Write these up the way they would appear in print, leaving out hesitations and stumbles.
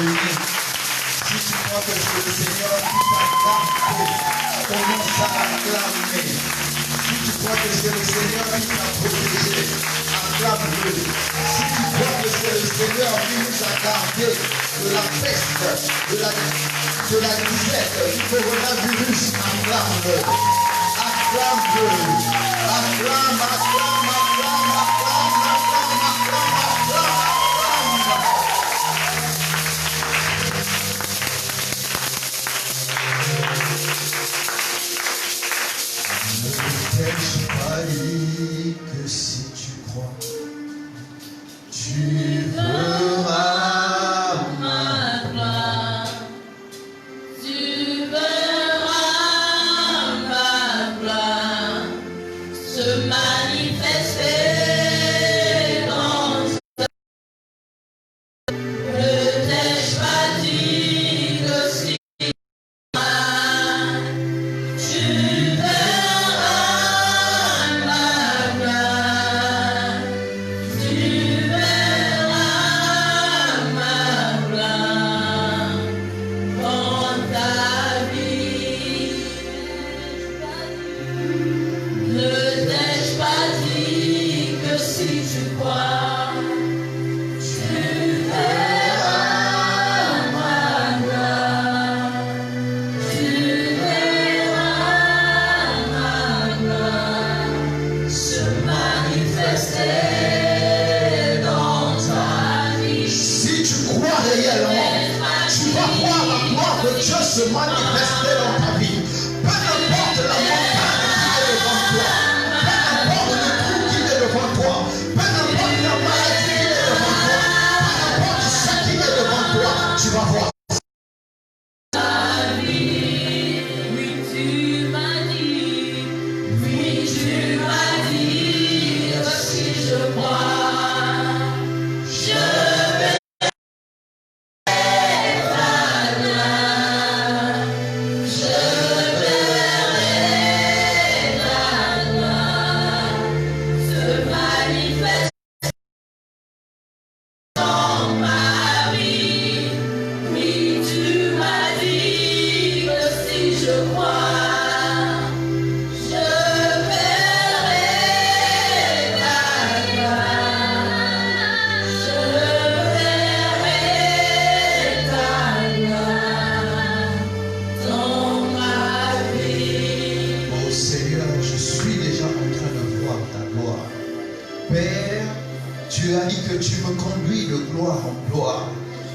réunis. Si tu crois que c'est le Seigneur qui t'a gardé, commence à acclamer. Si tu crois que c'est le Seigneur qui t'a protégé, acclame-le. Si tu crois que c'est le Seigneur qui nous a gardés de la peste, de la disette, du coronavirus, acclame-le. Acclame-le. Acclame, acclame, acclame, acclame, acclame, acclame, acclame. Ne t'ai-je pas dit que si tu crois, tu verras ma gloire. Tu verras ma gloire se manifester dans ne t'ai-je pas dit que si tu verras ma gloire, tu verras ma gloire dans ta vie. Ne t'ai-je pas dit que si tu crois, tu verras ma gloire, tu verras ma gloire se manifester dans ta vie. Si tu crois réellement, tu vas voir la gloire de Dieu se manifester dans ta vie. Peu importe la montagne qui est devant toi, peu importe le trou qui est devant toi, peu importe la maladie qui est devant toi, peu importe ce qui est devant toi, tu vas voir. Ta vie, oui tu m'as dit, si je crois, je verrai ta gloire, je verrai ta gloire se manifester dans ma vie. Oui, tu m'as dit que si je crois, je verrai ta gloire, je verrai ta gloire dans ma vie. Oh Seigneur, je suis déjà en train de voir ta gloire. Père, tu as dit que tu me conduis de gloire en gloire.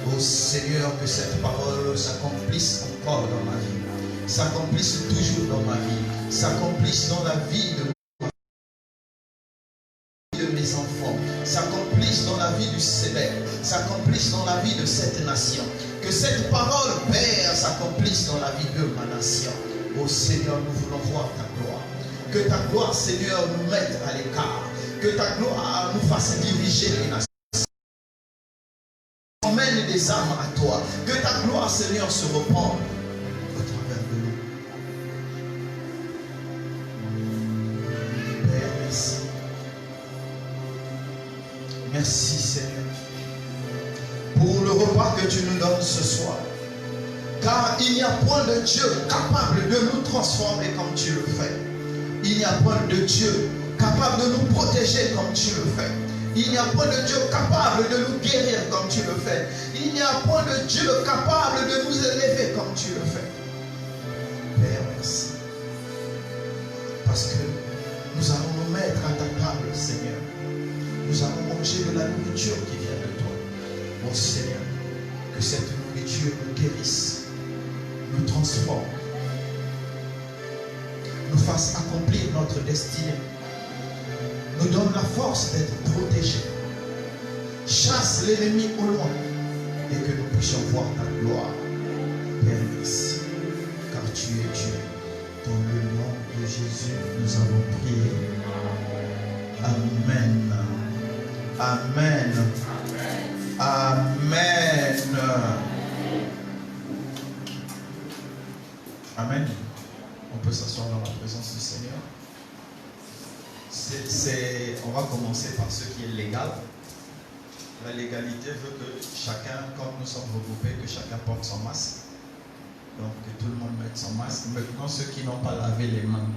Oh Seigneur, que cette parole s'accomplisse encore dans ma vie, s'accomplisse toujours dans ma vie, s'accomplisse dans la vie de mes enfants, s'accomplisse dans la vie du Céleste, s'accomplisse dans la vie de cette nation. Que cette parole, Père, s'accomplisse dans la vie de ma nation. Oh Seigneur, nous voulons voir ta gloire. Que ta gloire, Seigneur, nous mette à l'écart. Que ta gloire nous fasse diriger les nations. Emmène des âmes à toi. Que ta gloire, Seigneur, se répande au travers de nous. Père, merci. Merci, Seigneur, pour le repas que tu nous donnes ce soir. Car il n'y a point de Dieu capable de nous transformer comme tu le fais. Il n'y a point de Dieu capable de nous protéger comme tu le fais. Il n'y a point de Dieu capable de nous guérir comme tu le fais. Il n'y a point de Dieu capable de nous élever comme tu le fais. Père, merci. Parce que nous allons nous mettre à ta table, Seigneur. Nous allons manger de la nourriture qui vient de toi. Mon Seigneur, que cette nourriture nous guérisse, nous transforme, nous fasse accomplir notre destinée, nous donne la force d'être protégés, chasse l'ennemi au loin et que nous puissions voir ta gloire. Père, merci, car tu es Dieu. Dans le nom de Jésus, nous avons prié. Amen. Amen. Amen. Amen. On peut s'asseoir dans la présence du Seigneur. On va commencer par ce qui est légal. La légalité veut que chacun, comme nous sommes regroupés, que chacun porte son masque. Donc que tout le monde mette son masque. Maintenant, ceux qui n'ont pas lavé les mains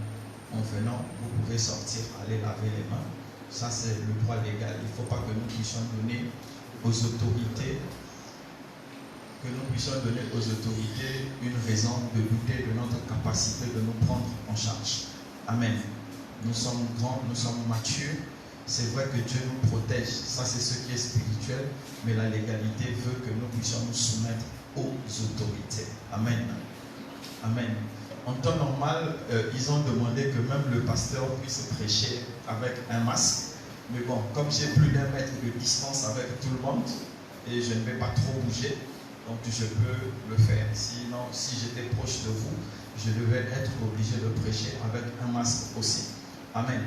en venant, vous pouvez sortir, aller laver les mains. Ça, c'est le droit légal. Il ne faut pas que nous puissions donner aux autorités une raison de douter de notre capacité de nous prendre en charge. Amen. Nous sommes grands, nous sommes matures. C'est vrai que Dieu nous protège. Ça, c'est ce qui est spirituel. Mais la légalité veut que nous puissions nous soumettre aux autorités. Amen. Amen. En temps normal, ils ont demandé que même le pasteur puisse prêcher avec un masque. Mais bon, comme j'ai plus d'1 mètre de distance avec tout le monde, et je ne vais pas trop bouger, donc je peux le faire. Sinon, si j'étais proche de vous, je devais être obligé de prêcher avec un masque aussi. Amen.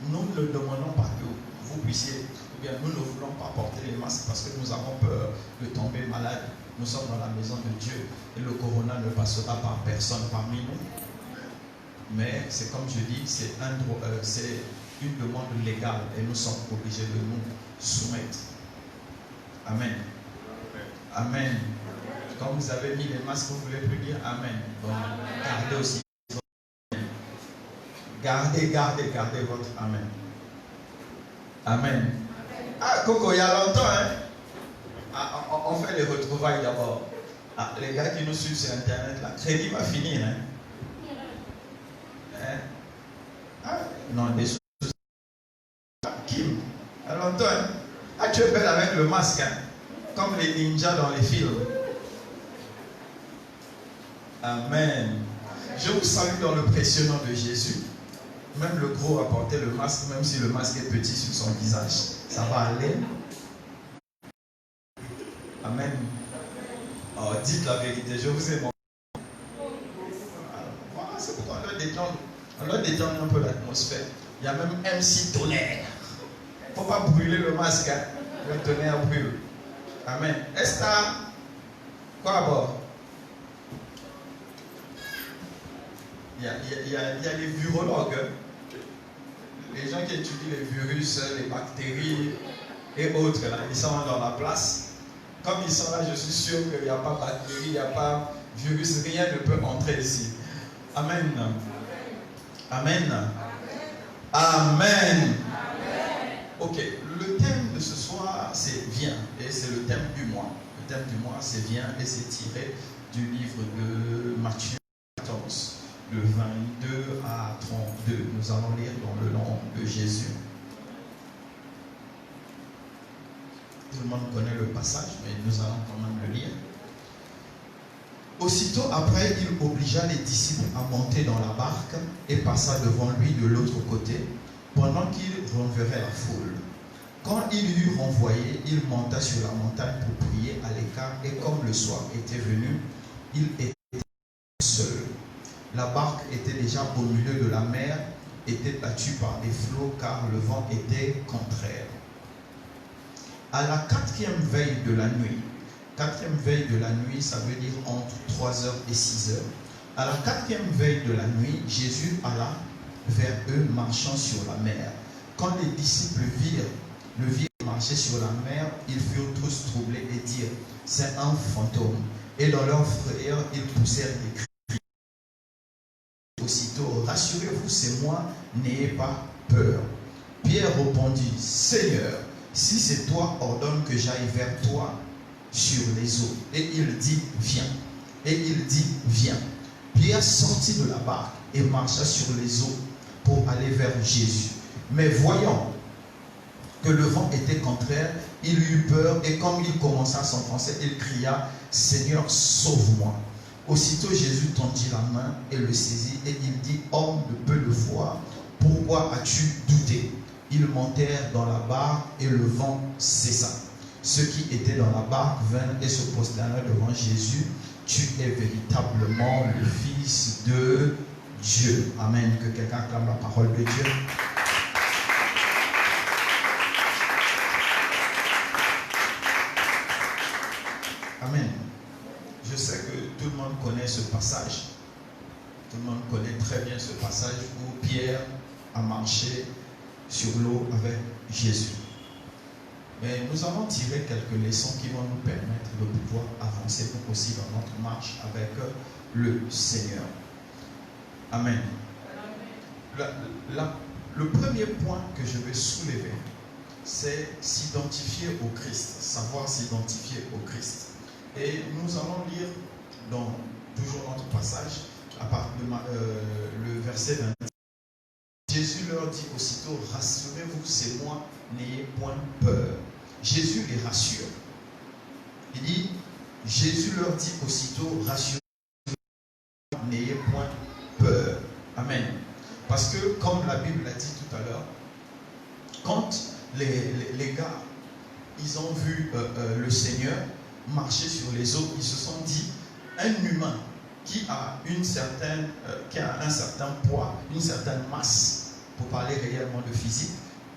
Nous ne demandons pas que vous puissiez, ou bien nous ne voulons pas porter les masques parce que nous avons peur de tomber malade. Nous sommes dans la maison de Dieu et le corona ne passera par personne parmi nous. Mais c'est comme je dis, c'est une demande légale et nous sommes obligés de nous soumettre. Amen. Amen. Quand vous avez mis les masques, vous ne voulez plus dire Amen. Donc, gardez aussi. Gardez votre Amen. Amen. Ah, Coco, il y a longtemps, hein? Ah, on fait les retrouvailles d'abord. Ah, les gars qui nous suivent sur Internet, là, crédit va finir, hein? Ah, non, des choses. Kim, il y a longtemps, hein? Ah, tu es belle avec le masque, hein? Comme les ninjas dans les films. Amen. Je vous salue dans le précieux nom de Jésus. Même le gros a porté le masque, même si le masque est petit sur son visage. Ça va aller. Amen. Oh, dites la vérité, je vous aime. Voilà, c'est pourquoi on doit détendre un peu l'atmosphère. Il y a même MC Tonnerre. Il ne faut pas brûler le masque. Hein. Le tonnerre brûle. Amen. Esther, quoi à bord? Il y a les virologues, les gens qui étudient les virus, les bactéries et autres, là, ils sont dans la place. Comme ils sont là, je suis sûr qu'il n'y a pas bactéries, il n'y a pas virus, rien ne peut entrer ici. Amen. Amen. Amen. Ok, le thème de ce soir, c'est Viens, et c'est le thème du mois. Le thème du mois, c'est Viens, et c'est tiré du livre de Matthieu 14. De 22 à 32. Nous allons lire dans le nom de Jésus. Tout le monde connaît le passage, mais nous allons quand même le lire. Aussitôt après, il obligea les disciples à monter dans la barque et passa devant lui de l'autre côté, pendant qu'il renverrait la foule. Quand il eut renvoyé, il monta sur la montagne pour prier à l'écart, et comme le soir était venu, il était seul. La barque était déjà au milieu de la mer, était battue par des flots car le vent était contraire. À la 4e veille de la nuit, 4e veille de la nuit, ça veut dire entre 3h et 6h. À la 4e veille de la nuit, Jésus alla vers eux marchant sur la mer. Quand les disciples le virent marcher sur la mer, ils furent tous troublés et dirent, c'est un fantôme. Et dans leur frayeur, ils poussèrent des cris. Aussitôt, rassurez-vous, c'est moi, n'ayez pas peur. Pierre répondit, Seigneur, si c'est toi, ordonne que j'aille vers toi sur les eaux. Et il dit, viens. Et il dit, viens. Pierre sortit de la barque et marcha sur les eaux pour aller vers Jésus. Mais voyant que le vent était contraire, il eut peur et comme il commença à s'enfoncer, il cria, Seigneur, sauve-moi. Aussitôt Jésus tendit la main et le saisit et il dit, homme de peu de foi, pourquoi as-tu douté? Ils montèrent dans la barque et le vent cessa. Ceux qui étaient dans la barque vinrent et se prosternèrent devant Jésus. Tu es véritablement le Fils de Dieu. Amen. Que quelqu'un acclame la parole de Dieu. Amen. Je sais que tout le monde connaît ce passage. Tout le monde connaît très bien ce passage où Pierre a marché sur l'eau avec Jésus. Mais nous allons tirer quelques leçons qui vont nous permettre de pouvoir avancer nous aussi dans notre marche avec le Seigneur. Amen. Le premier point que je vais soulever, c'est s'identifier au Christ, savoir s'identifier au Christ. Et nous allons lire dans toujours notre passage, à partir de le verset 20. Jésus leur dit aussitôt, rassurez-vous, c'est moi, n'ayez point peur. Jésus les rassure. Il dit, Jésus leur dit aussitôt, rassurez-vous, n'ayez point peur. Amen. Parce que, comme la Bible l'a dit tout à l'heure, quand les gars, ils ont vu le Seigneur marcher sur les eaux, ils se sont dit, un humain qui a un certain poids, une certaine masse, pour parler réellement de physique,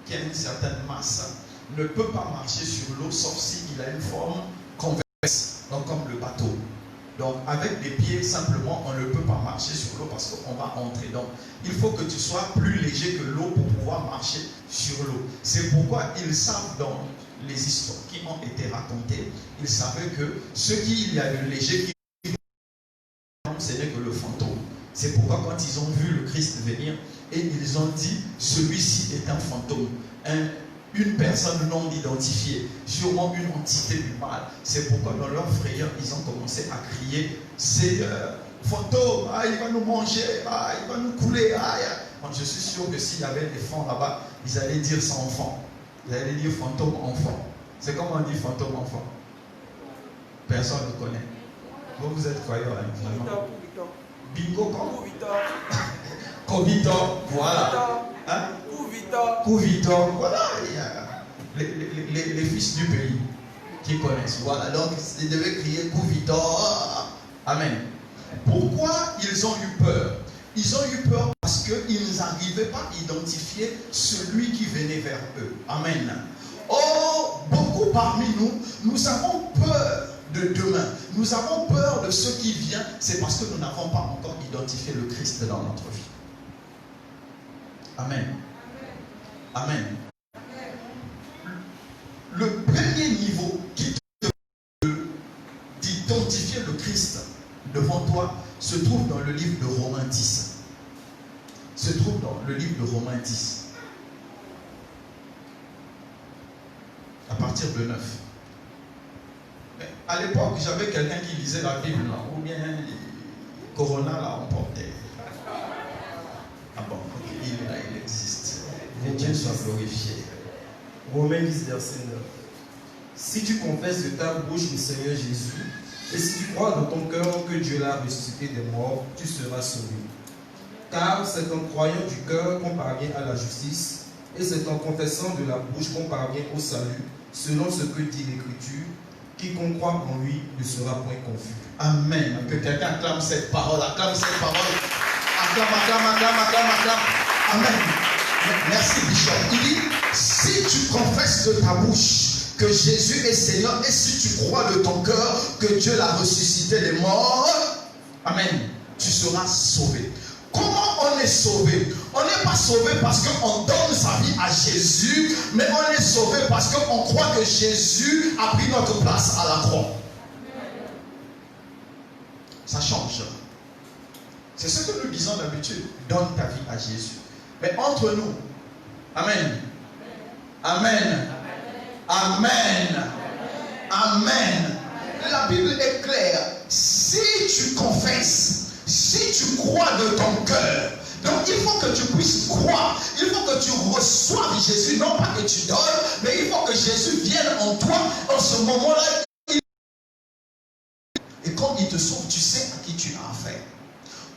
qui a une certaine masse, ne peut pas marcher sur l'eau sauf s'il a une forme convexe, donc comme le bateau. Donc avec des pieds simplement, on ne peut pas marcher sur l'eau parce qu'on va entrer. Donc il faut que tu sois plus léger que l'eau pour pouvoir marcher sur l'eau. C'est pourquoi ils savent dans les histoires qui ont été racontées, ils savaient que ce qu'il y a de léger, ce n'est que le fantôme. C'est pourquoi quand ils ont vu le Christ venir, et ils ont dit, celui-ci est un fantôme, une personne non identifiée, sûrement une entité du mal. C'est pourquoi dans leur frayeur, ils ont commencé à crier, c'est fantôme, il va nous manger, il va nous couler. Je suis sûr que s'il y avait des fonds là-bas, ils allaient dire ça enfant. Ils allaient dire fantôme enfant. C'est comme on dit fantôme enfant. Personne ne connaît. Vous êtes croyants, vraiment. Bingo, comment? Covitor, voilà. Hein? Couvitor, voilà. Les fils du pays qui connaissent. Voilà, donc ils devaient crier Couvitor. Amen. Pourquoi ils ont eu peur? Ils ont eu peur parce qu'ils n'arrivaient pas à identifier celui qui venait vers eux. Amen. Oh, beaucoup parmi nous, nous avons peur de demain. Nous avons peur de ce qui vient. C'est parce que nous n'avons pas encore identifié le Christ dans notre vie. Amen. Amen. Le premier niveau qui te permet d'identifier le Christ devant toi se trouve dans le livre de Romains 10. Se trouve dans le livre de Romains 10. À partir de 9. Mais à l'époque, j'avais quelqu'un qui lisait la Bible, là, ou bien Corona l'a emporté. Ah bon, ok, il est là, il existe. Que Dieu soit glorifié. Romains 10, verset 9. Si tu confesses de ta bouche le Seigneur Jésus, et si tu crois dans ton cœur que Dieu l'a ressuscité des morts, tu seras sauvé. Car c'est en croyant du cœur qu'on parvient à la justice, et c'est en confessant de la bouche qu'on parvient au salut, selon ce que dit l'Écriture, quiconque croit en lui ne sera point confus. Amen. Que quelqu'un acclame cette parole, acclame cette parole. Acclame. Amen. Merci, Bishop. Il dit, si tu confesses de ta bouche que Jésus est Seigneur, et si tu crois de ton cœur que Dieu l'a ressuscité des morts, amen, tu seras sauvé. Comment on est sauvé? On n'est pas sauvé parce qu'on donne sa vie à Jésus, mais on est sauvé parce qu'on croit que Jésus a pris notre place à la croix. Ça change. C'est ce que nous disons d'habitude. Donne ta vie à Jésus. Mais entre nous, amen. Amen. Amen. Amen. La Bible est claire. Si tu confesses, si tu crois de ton cœur, donc il faut que tu puisses croire, il faut que tu reçoives Jésus, non pas que tu donnes, mais il faut que Jésus vienne en toi en ce moment-là. Et quand il te sauve, tu sais à qui tu as affaire.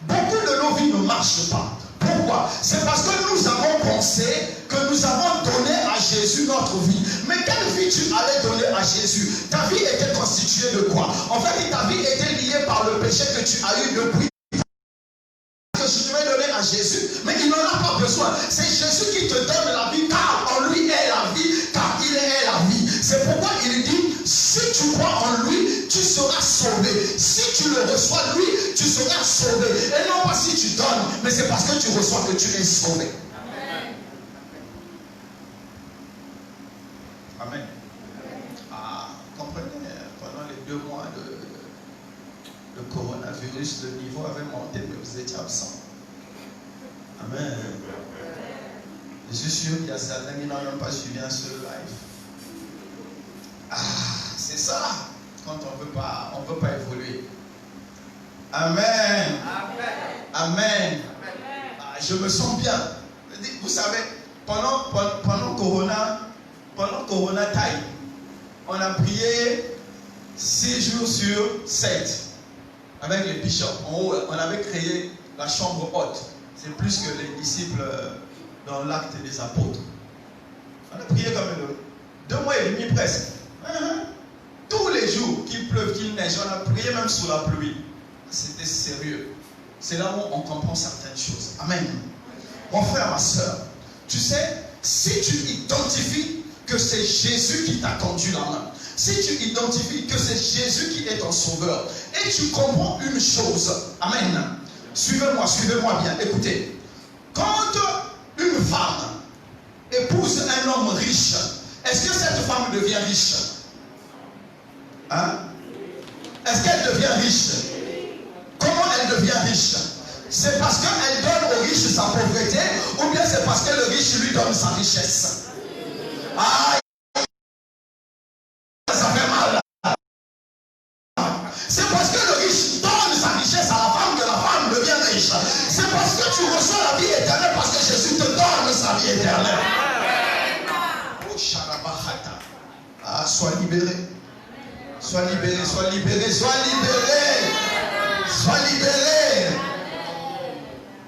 Beaucoup de nos vies ne marchent pas. Pourquoi? C'est parce que nous avons pensé que nous avons donné à Jésus notre vie. Mais quelle vie tu allais donner à Jésus? Ta vie était constituée de quoi? En fait, ta vie était liée par le péché que tu as eu depuis. Que je devais donner à Jésus, mais il n'en a pas besoin. C'est Jésus qui te donne la vie, car en lui est la vie, car il est la vie. C'est pourquoi il dit, si tu crois en lui, tu seras sauvé. Si tu le reçois lui, tu seras sauvé. Et non pas si tu donnes, mais c'est parce que tu reçois que tu es sauvé. Amen. Ah, comprenez, pendant les 2 le coronavirus, le niveau avait monté, mais vous étiez absent. Amen. Je suis sûr qu'il y a certains qui n'ont même pas suivi un seul live. Ah, c'est ça. Quand on veut pas évoluer. Amen. Amen. Ah, je me sens bien. Vous savez, pendant Corona Time, on a prié 6 jours sur 7 avec les bishops. En haut, on avait créé la chambre haute. C'est plus que les disciples dans l'acte des apôtres. On a prié comme 2 mois et demi presque. Tous les jours, qu'il pleuve, qu'il neige, on a prié même sous la pluie. C'était sérieux. C'est là où on comprend certaines choses. Amen. Mon frère, ma soeur, tu sais, si tu identifies que c'est Jésus qui t'a tendu la main, si tu identifies que c'est Jésus qui est ton sauveur, et tu comprends une chose, amen, suivez-moi bien, écoutez, quand une femme épouse un homme riche, est-ce que cette femme devient riche? Hein? Est-ce qu'elle devient riche? Comment elle devient riche? C'est parce qu'elle donne au riche sa pauvreté, ou bien c'est parce que le riche lui donne sa richesse? Ah, ça fait mal. C'est parce que le riche donne sa richesse à la femme que la femme devient riche. C'est parce que tu reçois la vie éternelle, parce que Jésus te donne sa vie éternelle. Ah, sois libéré. Sois libéré, sois libéré, sois libéré. Sois libéré.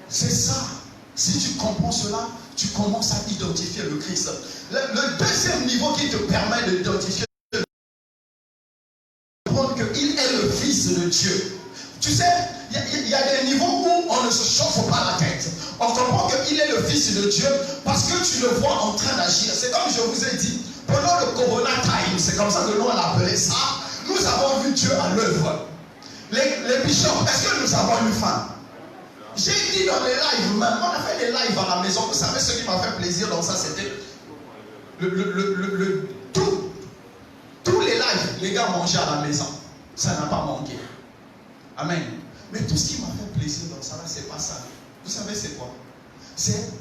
C'est ça. Si tu comprends cela, tu commences à identifier le Christ. Le deuxième niveau qui te permet d'identifier le Christ, c'est de comprendre qu'il est le Fils de Dieu. Tu sais, il y a des niveaux où on ne se chauffe pas la tête. On comprend qu'il est le Fils de Dieu parce que tu le vois en train d'agir. C'est comme je vous ai dit, pendant le Corona Time, c'est comme ça que nous on appelait ça, nous avons vu Dieu à l'œuvre. Les bishops, est-ce que nous avons eu faim? J'ai dit dans les lives, même, on a fait des lives à la maison. Vous savez ce qui m'a fait plaisir dans ça, c'était tous les lives, les gars mangeaient à la maison. Ça n'a pas manqué. Amen. Mais tout ce qui m'a fait plaisir dans ça, c'est pas ça. Vous savez c'est quoi? C'est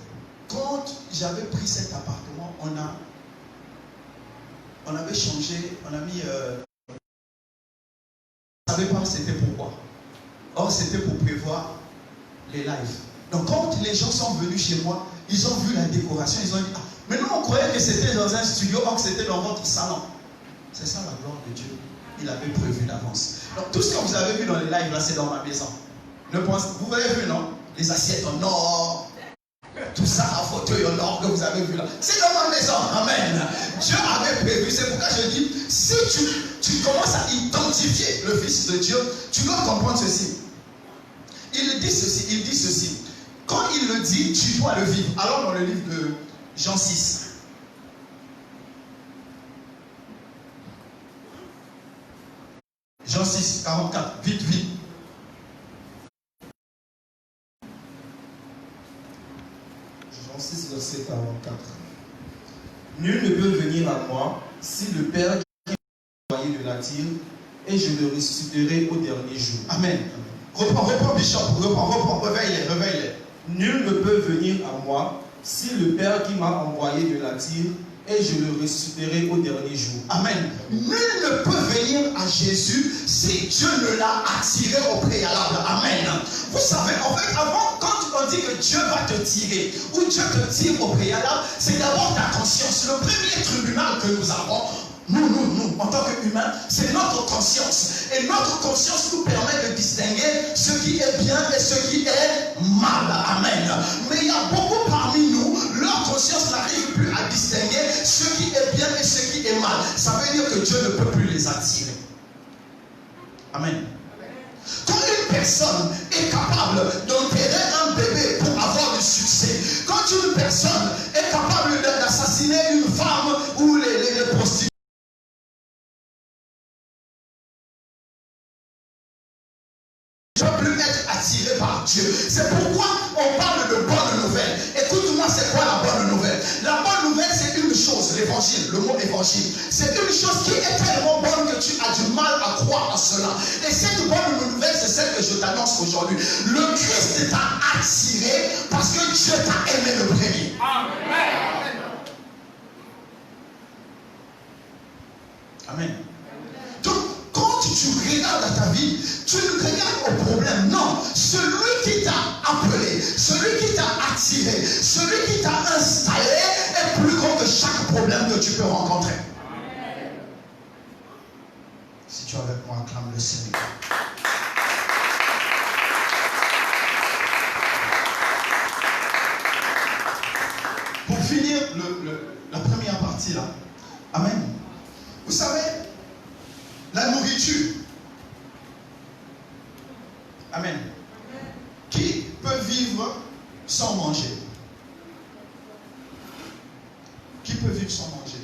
quand j'avais pris cet appartement, on avait changé, on a mis... je ne savais pas c'était pourquoi. Or c'était pour prévoir les lives. Donc quand les gens sont venus chez moi, ils ont vu la décoration, ils ont dit, ah, mais nous on croyait que c'était dans un studio, or que c'était dans votre salon. C'est ça la gloire de Dieu. Il avait prévu d'avance. Donc tout ce que vous avez vu dans les lives là, c'est dans ma maison. Vous avez vu, non? Les assiettes en or, tout ça, un fauteuil en or que vous avez vu là. C'est dans ma maison. Amen. Dieu avait prévu. C'est pourquoi je dis, si tu commences à identifier le Fils de Dieu, tu dois comprendre ceci. Il dit ceci. Quand il le dit, tu dois le vivre. Alors dans le livre de Jean 6. Jean 6, 44. Vite. Jean 6, verset 44. Nul ne peut venir à moi si le Père qui m'a envoyé ne l'attire, et je le ressusciterai au dernier jour. Amen. Reprends, Bishop. Reprends. Réveille-les. Nul ne peut venir à moi si le Père qui m'a envoyé ne l'attire, et je le ressusciterai au dernier jour. Amen. Nul ne peut venir à Jésus si Dieu ne l'a attiré au préalable. Amen. Vous savez, en fait, avant, quand on dit que Dieu va te tirer, ou Dieu te tire au préalable, c'est d'abord ta conscience. Le premier tribunal que nous avons, nous, en tant qu'humains, c'est notre conscience. Et notre conscience nous permet de distinguer ce qui est bien et ce qui est mal. Amen. Mais il y a beaucoup parmi nous, leur conscience n'arrive plus à distinguer ce qui est bien et ce qui est mal. Ça veut dire que Dieu ne peut plus les attirer. Amen. Quand une personne est capable d'enterrer un bébé pour avoir du succès, quand une personne est capable d'assassiner une femme ou les prostituées, ne peut plus être attiré par Dieu. C'est pourquoi on parle de bonne nouvelle. Écoute-moi, c'est quoi la bonne nouvelle? La bonne nouvelle, c'est une chose, l'évangile, le mot évangile. C'est une chose qui est tellement bonne que tu as du mal à croire à cela. Et cette bonne nouvelle, c'est celle que je t'annonce aujourd'hui. Le Christ t'a attiré parce que Dieu t'a aimé le premier. Amen. Amen. Donc, quand tu regardes à ta vie, tu ne regardes au problème. Non, celui qui t'a appelé, celui qui t'a attiré, celui qui t'a installé est plus grand que chaque problème que tu peux rencontrer. Si tu es avec moi, acclame le Seigneur. Pour finir la première partie là, amen. Vous savez, la nourriture, amen. Qui peut vivre sans manger? Qui peut vivre sans manger?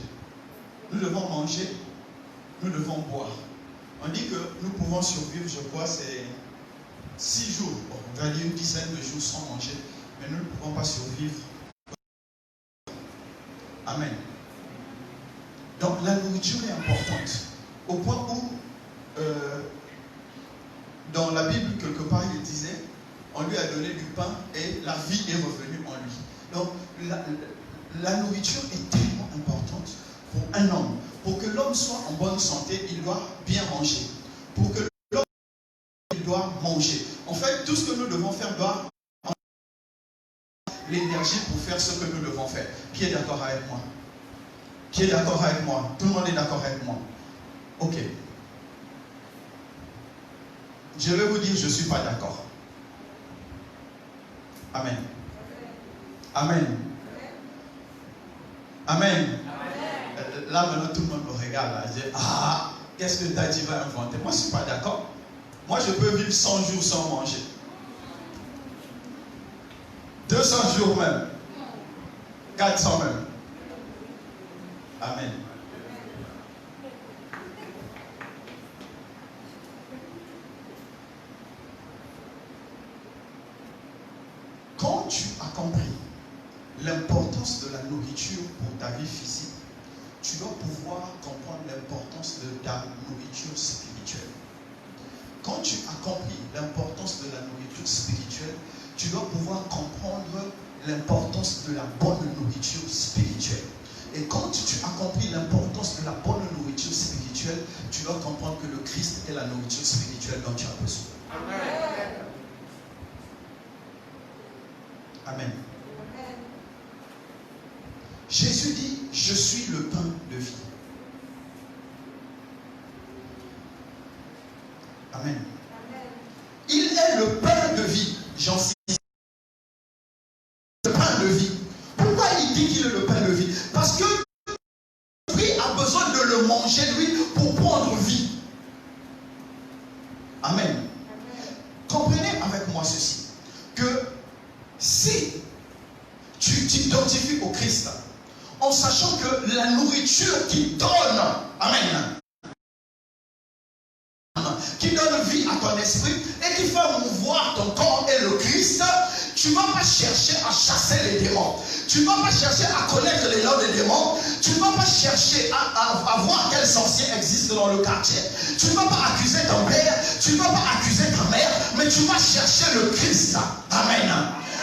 Nous devons manger, nous devons boire. On dit que nous pouvons survivre, je crois, c'est 6 jours. Bon, on va dire une dizaine de jours sans manger, mais nous ne pouvons pas survivre. Amen. Donc la nourriture est importante. Au point où, dans la Bible, quelque part, il disait, on lui a donné du pain et la vie est revenue en lui. Donc la nourriture est tellement importante pour un homme. Pour que l'homme soit en bonne santé, il doit bien manger. Pour que l'homme, il doit manger. En fait, tout ce que nous devons faire doit avoir l'énergie pour faire ce que nous devons faire. Qui est d'accord avec moi? Qui est d'accord avec moi? Tout le monde est d'accord avec moi? Ok. Je vais vous dire, je ne suis pas d'accord. Amen. Amen. Amen. Là, maintenant, tout le monde me regarde. Là, je dis, ah, qu'est-ce que Daddy va inventer? Moi, je ne suis pas d'accord. Moi, je peux vivre 100 jours sans manger. 200 jours même. 400 même. Amen. Quand tu as compris l'importance de la nourriture pour ta vie physique, tu dois pouvoir comprendre l'importance de ta nourriture spirituelle. Quand tu as compris l'importance de la nourriture spirituelle, tu dois pouvoir comprendre l'importance de la bonne nourriture spirituelle. Et quand tu as compris l'importance de la bonne nourriture spirituelle, tu dois comprendre que le Christ est la nourriture spirituelle dont tu as besoin. Amen. Amen. Jésus dit, je suis le pain de vie. Amen. Il est le pain de vie. J'en cite. Le pain de vie. Pourquoi il dit qu'il est le pain de vie? Parce que lui a besoin de le manger, lui, pour prendre vie. Amen. Comprenez avec moi ceci, que si tu t'identifies au Christ, en sachant que la nourriture qui donne, amen, qui donne vie à ton esprit et qui fait mouvoir ton corps est le Christ, tu ne vas pas chercher à chasser les démons. Tu ne vas pas chercher à connaître les noms des démons. Tu ne vas pas chercher à voir quel sorcier existe dans le quartier. Tu ne vas pas accuser ton père, tu ne vas pas accuser ta mère, mais tu vas chercher le Christ. Amen.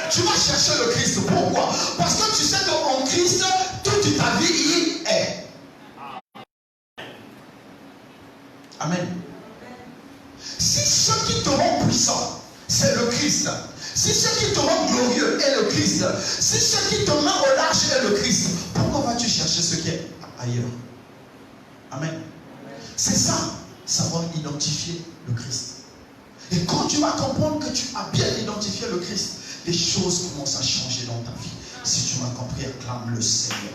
Tu vas chercher le Christ. Pourquoi? Parce que tu sais qu'en Christ, toute ta vie y est. Amen. Si ce qui te rend puissant, c'est le Christ. Si ce qui te rend glorieux est le Christ. Si ce qui te met au large est le Christ. Pourquoi vas-tu chercher ce qui est ailleurs? Amen. C'est ça, savoir identifier le Christ. Et quand tu vas comprendre que tu as bien identifié le Christ, les choses commencent à changer dans ta vie. Si tu m'as compris, acclame le Seigneur.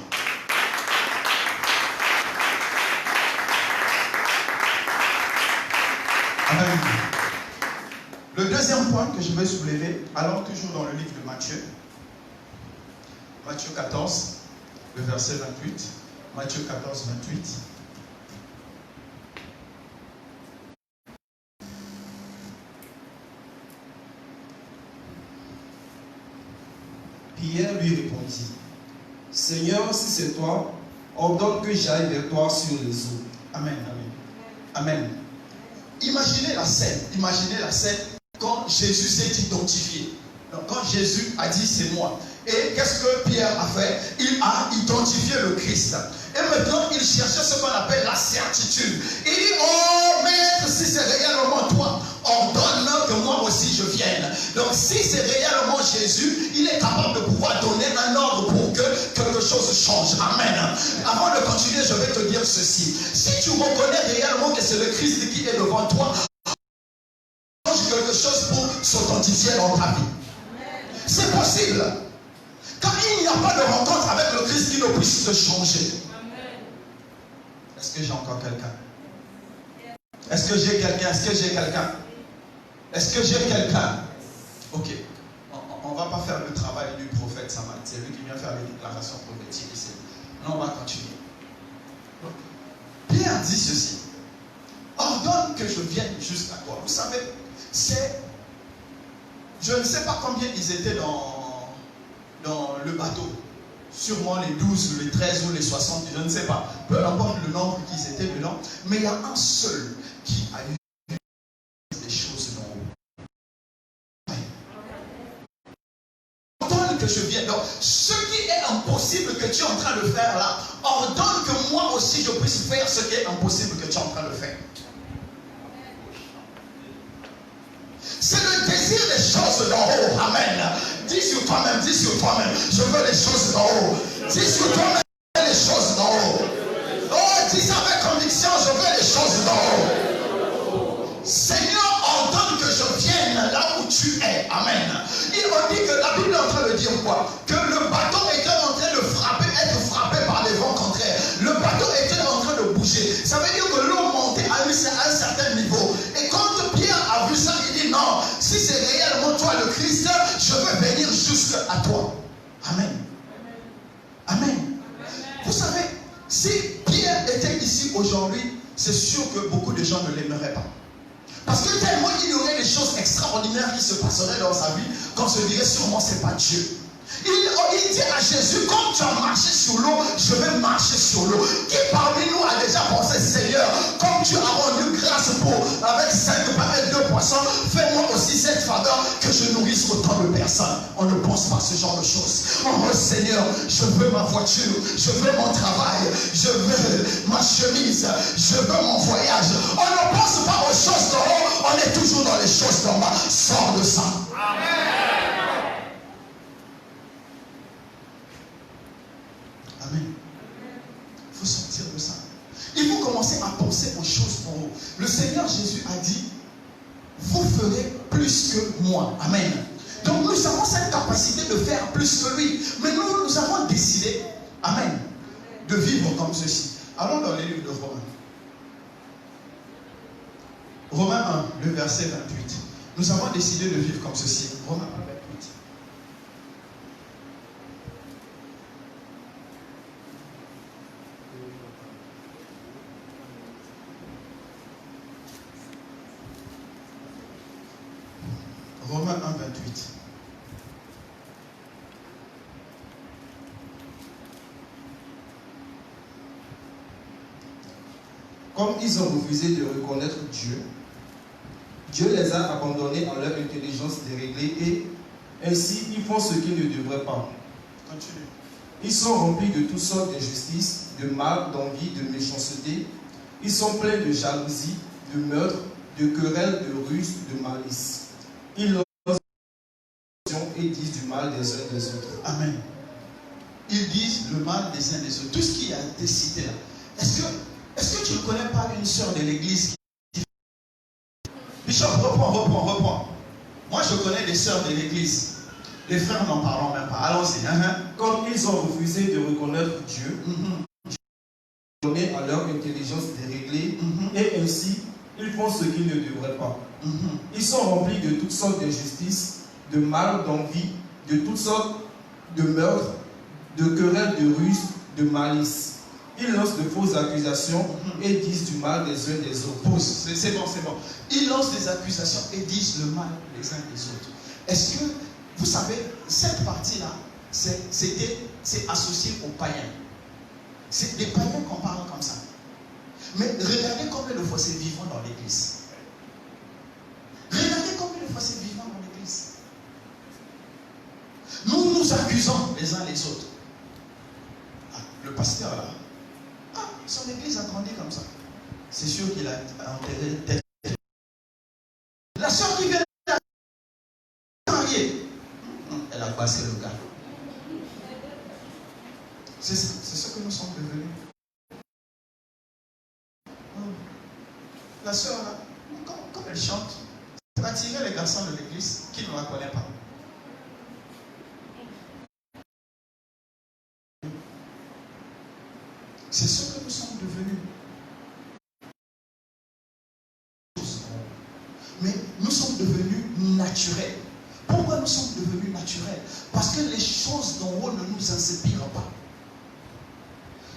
Amen. Le deuxième point que je vais soulever, allons toujours dans le livre de Matthieu. Matthieu 14, le verset 28. Matthieu 14, 28. Pierre lui répondit, Seigneur, si c'est toi, ordonne que j'aille vers toi sur les eaux. Amen, amen. Amen. Imaginez la scène quand Jésus s'est identifié. Donc, quand Jésus a dit c'est moi. Et qu'est-ce que Pierre a fait? Il a identifié le Christ. Et maintenant, il cherchait ce qu'on appelle la certitude. Il dit, oh maître, si c'est réellement toi, ordonne que moi aussi je vienne. Donc si c'est réellement Jésus, il est capable de pouvoir donner un ordre pour que quelque chose change. Amen. Avant de continuer, je vais te dire ceci. Si tu reconnais réellement que c'est le Christ qui est devant toi, change quelque chose pour s'authentifier dans ta vie. C'est possible. Car il n'y a pas de rencontre avec le Christ qui ne puisse te changer. Est-ce que j'ai encore quelqu'un? Est-ce que j'ai quelqu'un? Est-ce que j'ai quelqu'un? Est-ce que j'ai quelqu'un? Ok. On ne va pas faire le travail du prophète Samuel. C'est lui qui vient faire les déclarations prophétiques ici. Non, on va continuer. Pierre dit ceci. Ordonne que je vienne jusqu'à toi. Vous savez, c'est... Je ne sais pas combien ils étaient dans le bateau. Sûrement les 12, les 13 ou les 60, je ne sais pas. Peu importe le nombre qu'ils étaient dedans. Mais il y a un seul qui a eu des choses d'en haut. Ordonne que je vienne. Donc, ce qui est impossible que tu es en train de faire là, ordonne que moi aussi je puisse faire ce qui est impossible que tu es en train de faire. C'est le désir des choses d'en haut. Amen. Dis sur toi-même, dis sur toi-même. Je veux les choses d'en haut. Dis sur toi-même, je veux les choses d'en haut. Oh, dis avec conviction, je veux les choses d'en haut. Seigneur, ordonne que je vienne là où tu es. Amen. Il m'a dit que la Bible est en train de dire quoi? Que le bateau était en train de être frappé par les vents contraires. Le bateau était en train de bouger. Ça veut dire que l'eau montait à un certain niveau. Et quand Pierre a vu ça, il dit non, si c'est réellement toi le Christ, je veux venir jusqu'à toi. Amen. Amen. Vous savez, si Pierre était ici aujourd'hui, c'est sûr que beaucoup de gens ne l'aimeraient pas. Parce que tellement il y aurait des choses extraordinaires qui se passeraient dans sa vie, qu'on se dirait sûrement c'est pas Dieu. Il dit à Jésus, comme tu as marché sur l'eau, je vais marcher sur l'eau. Qui parmi nous a déjà pensé, Seigneur, comme tu as rendu grâce avec 5 pains et 2 poissons, fais-moi aussi cette faveur que je nourrisse autant de personnes. On ne pense pas à ce genre de choses. Oh Seigneur, je veux ma voiture, je veux mon travail, je veux ma chemise, je veux mon voyage. On ne pense pas aux choses d'en haut, on est toujours dans les choses d'en bas. Sors de ça. Amen. Amen. Il faut sortir de ça. Il faut commencer à penser aux choses en haut. Le Seigneur Jésus a dit, vous ferez plus que moi. Amen. Donc nous avons cette capacité de faire plus que lui. Mais nous avons décidé, amen, de vivre comme ceci. Allons dans les livres de Romains. Romains 1, le verset 28. Nous avons décidé de vivre comme ceci. Romains 1, 28. Romains 1, 28. Comme ils ont refusé de reconnaître Dieu, Dieu les a abandonnés à leur intelligence déréglée et ainsi ils font ce qu'ils ne devraient pas. Continue. Ils sont remplis de toutes sortes d'injustices, de mal, d'envie, de méchanceté. Ils sont pleins de jalousie, de meurtre, de querelles, de ruse, de malice. Ils et disent du mal des uns des autres. Amen. Ils disent le mal des uns des autres. Tout ce qui a été cité là. Est-ce que tu ne connais pas une sœur de l'église qui... Bishop, reprends. Moi, je connais des sœurs de l'église. Les frères n'en parlons même pas. Allons-y. Comme ils ont refusé de reconnaître Dieu, Dieu donné à leur intelligence déréglée, et ainsi, ils font ce qu'ils ne devraient pas. Ils sont remplis de toutes sortes d'injustices, de mal, d'envie, de toutes sortes de meurtres, de querelles, de ruses, de malice. Ils lancent de fausses accusations et disent du mal des uns des autres. C'est bon. Ils lancent des accusations et disent le mal des uns des autres. Est-ce que, vous savez, cette partie-là, c'est associé aux païens. C'est des païens qu'on parle comme ça. Mais regardez combien de fois c'est vivant dans l'église. nous accusant les uns les autres. Ah, le pasteur là, son église a grandi comme ça. C'est sûr qu'il a enterré tête. La soeur qui vient de marier, elle a passé le gars. C'est ce que nous sommes devenus. La soeur là, quand elle chante, elle va attirer les garçons de l'église qui ne la connaissent pas. C'est ce que nous sommes devenus. Mais nous sommes devenus naturels. Pourquoi nous sommes devenus naturels? Parce que les choses d'en haut ne nous inspirent pas.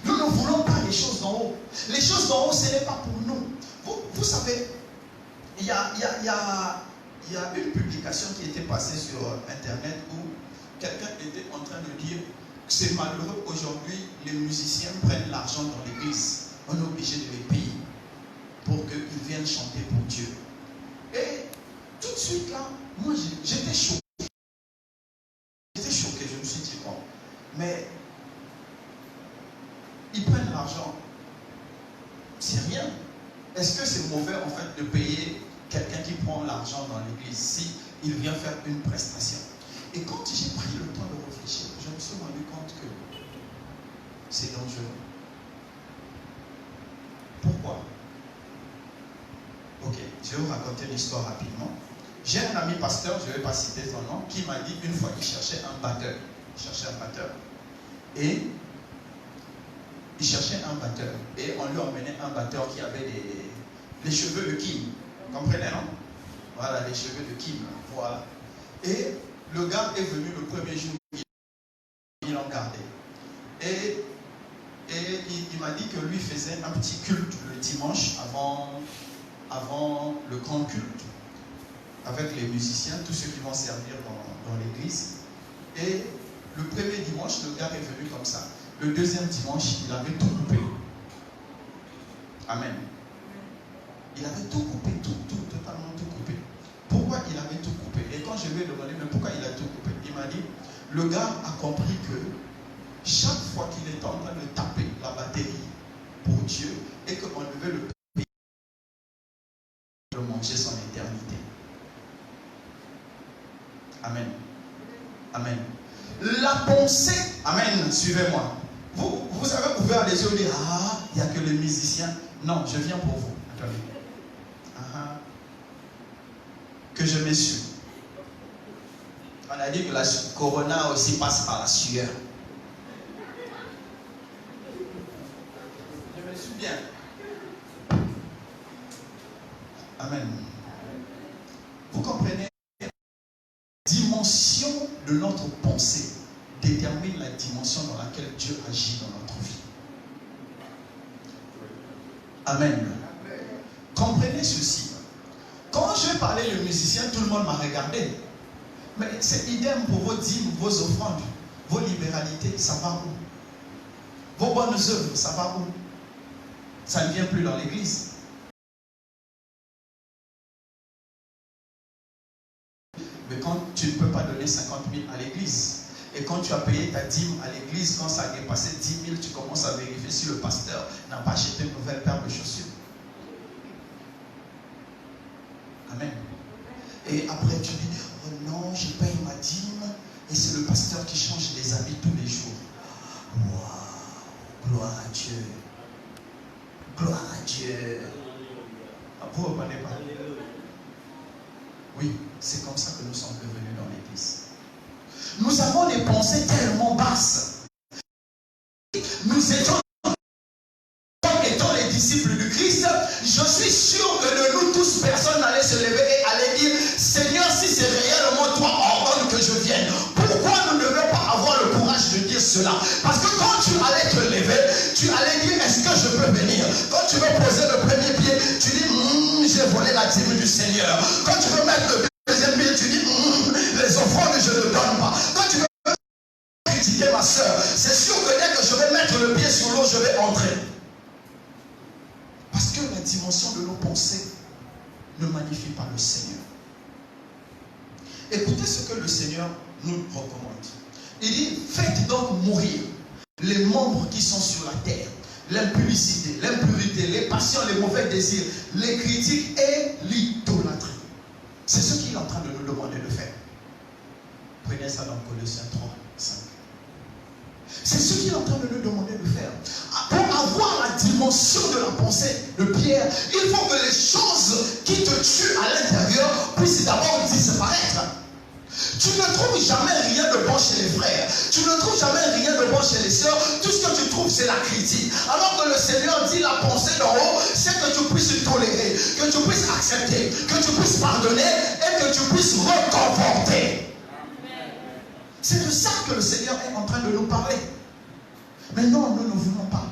Nous ne voulons pas les choses d'en haut. Les choses d'en haut, ce n'est pas pour nous. Vous savez, il y a une publication qui était passée sur Internet où quelqu'un était en train de dire que c'est malheureux aujourd'hui, les musiciens prennent l'argent dans l'église. On est obligé de les payer pour qu'ils viennent chanter pour Dieu. Et tout de suite là, moi j'étais choqué. J'étais choqué, je me suis dit, bon, mais ils prennent l'argent. C'est rien. Est-ce que c'est mauvais en fait de payer quelqu'un qui prend l'argent dans l'église si il vient faire une prestation? Et quand j'ai pris le temps de réfléchir, je me suis rendu compte que c'est dangereux. Pourquoi? Ok, je vais vous raconter l'histoire rapidement. J'ai un ami pasteur, je ne vais pas citer son nom, qui m'a dit une fois qu'il cherchait un batteur. Il cherchait un batteur. Et il cherchait un batteur. Et on lui emmenait un batteur qui avait les cheveux de Kim. Vous comprenez, non? Voilà, les cheveux de Kim. Voilà. Et le gars est venu le premier jour, il en gardait. Et il m'a dit que lui faisait un petit culte le dimanche avant le grand culte, avec les musiciens, tous ceux qui vont servir dans l'église. Et le premier dimanche, le gars est venu comme ça. Le deuxième dimanche, il avait tout coupé. Amen. Il avait tout coupé, totalement tout coupé. Pourquoi il avait tout coupé? Et quand je lui ai demandé, mais pourquoi il a tout coupé? Il m'a dit, le gars a compris que chaque fois qu'il est en train de taper la batterie pour Dieu et qu'on devait le payer, de manger son éternité. Amen. Amen. La pensée, amen, suivez-moi. Vous avez ouvert les yeux et dit, il n'y a que les musiciens. Non, je viens pour vous. Attendez. Que je m'essuie. On a dit que la corona aussi passe par la sueur. Je me suis bien. Amen. Vous comprenez? La dimension de notre pensée détermine la dimension dans laquelle Dieu agit dans notre vie. Amen. Comprenez ceci. Quand je parlais le musicien, tout le monde m'a regardé. Mais c'est idem pour vos dîmes, vos offrandes, vos libéralités, ça va où? Vos bonnes œuvres, ça va où? Ça ne vient plus dans l'église. Mais quand tu ne peux pas donner 50 000 à l'église, et quand tu as payé ta dîme à l'église, quand ça a dépassé 10 000, tu commences à vérifier si le pasteur n'a pas acheté une nouvelle paire de chaussures. Amen. Et après tu dis, oh non, je paye ma dîme, et c'est le pasteur qui change les habits tous les jours. Waouh, gloire à Dieu. Gloire à Dieu. Vous ne comprenez pas? Oui, c'est comme ça que nous sommes devenus dans l'église. Nous avons des pensées tellement basses. Nous étions comme étant les disciples du Christ. Je suis sûr que de nous tous, personne n'allait se lever et allait dire, Seigneur, si c'est réellement toi, ordonne que je vienne. Pourquoi nous ne devons pas avoir le courage de dire cela? Parce que quand tu allais te lever, tu allais dire, est-ce que je peux venir? Quand tu veux poser le premier pied, tu dis, j'ai volé la dîme du Seigneur. Quand tu veux mettre le deuxième pied, tu dis, les offrandes, je ne donne pas. Quand tu veux critiquer ma soeur, c'est sûr que dès que je vais mettre le pied sur l'eau, je vais entrer. Parce que la dimension de nos pensées ne magnifie pas le Seigneur. Écoutez ce que le Seigneur nous recommande. Il dit, faites donc mourir les membres qui sont sur la terre. L'impudicité, l'impureté, les passions, les mauvais désirs, les critiques et l'idolâtrie. C'est ce qu'il est en train de nous demander de faire. Prenez ça dans Colossiens 3, 5. C'est ce qu'il est en train de nous demander de faire. Pour avoir la dimension de la pensée de Pierre, il faut que les choses qui te tuent à l'intérieur puissent d'abord disparaître. Tu ne trouves jamais rien de bon chez les frères. Tu ne trouves jamais rien de bon chez les sœurs. Tout ce que tu trouves, c'est la critique. Alors que le Seigneur dit la pensée d'en haut, c'est que tu puisses tolérer, que tu puisses accepter, que tu puisses pardonner et que tu puisses reconforter. C'est de ça que le Seigneur est en train de nous parler. Mais non, nous ne voulons pas.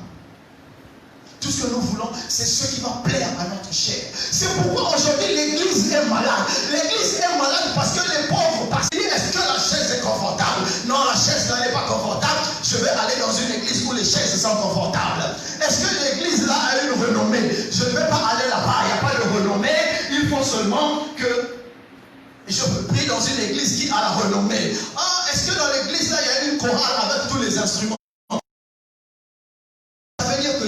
Tout ce que nous voulons, c'est ce qui va plaire à notre chair. C'est pourquoi aujourd'hui l'église est malade. L'église est malade parce que les pauvres passent. Est-ce que la chaise est confortable? Non, la chaise là n'est pas confortable. Je vais aller dans une église où les chaises sont confortables. Est-ce que l'église là a une renommée? Je ne vais pas aller là-bas, il n'y a pas de renommée. Il faut seulement que je prie dans une église qui a la renommée. Ah, est-ce que dans l'église là il y a une chorale avec tous les instruments?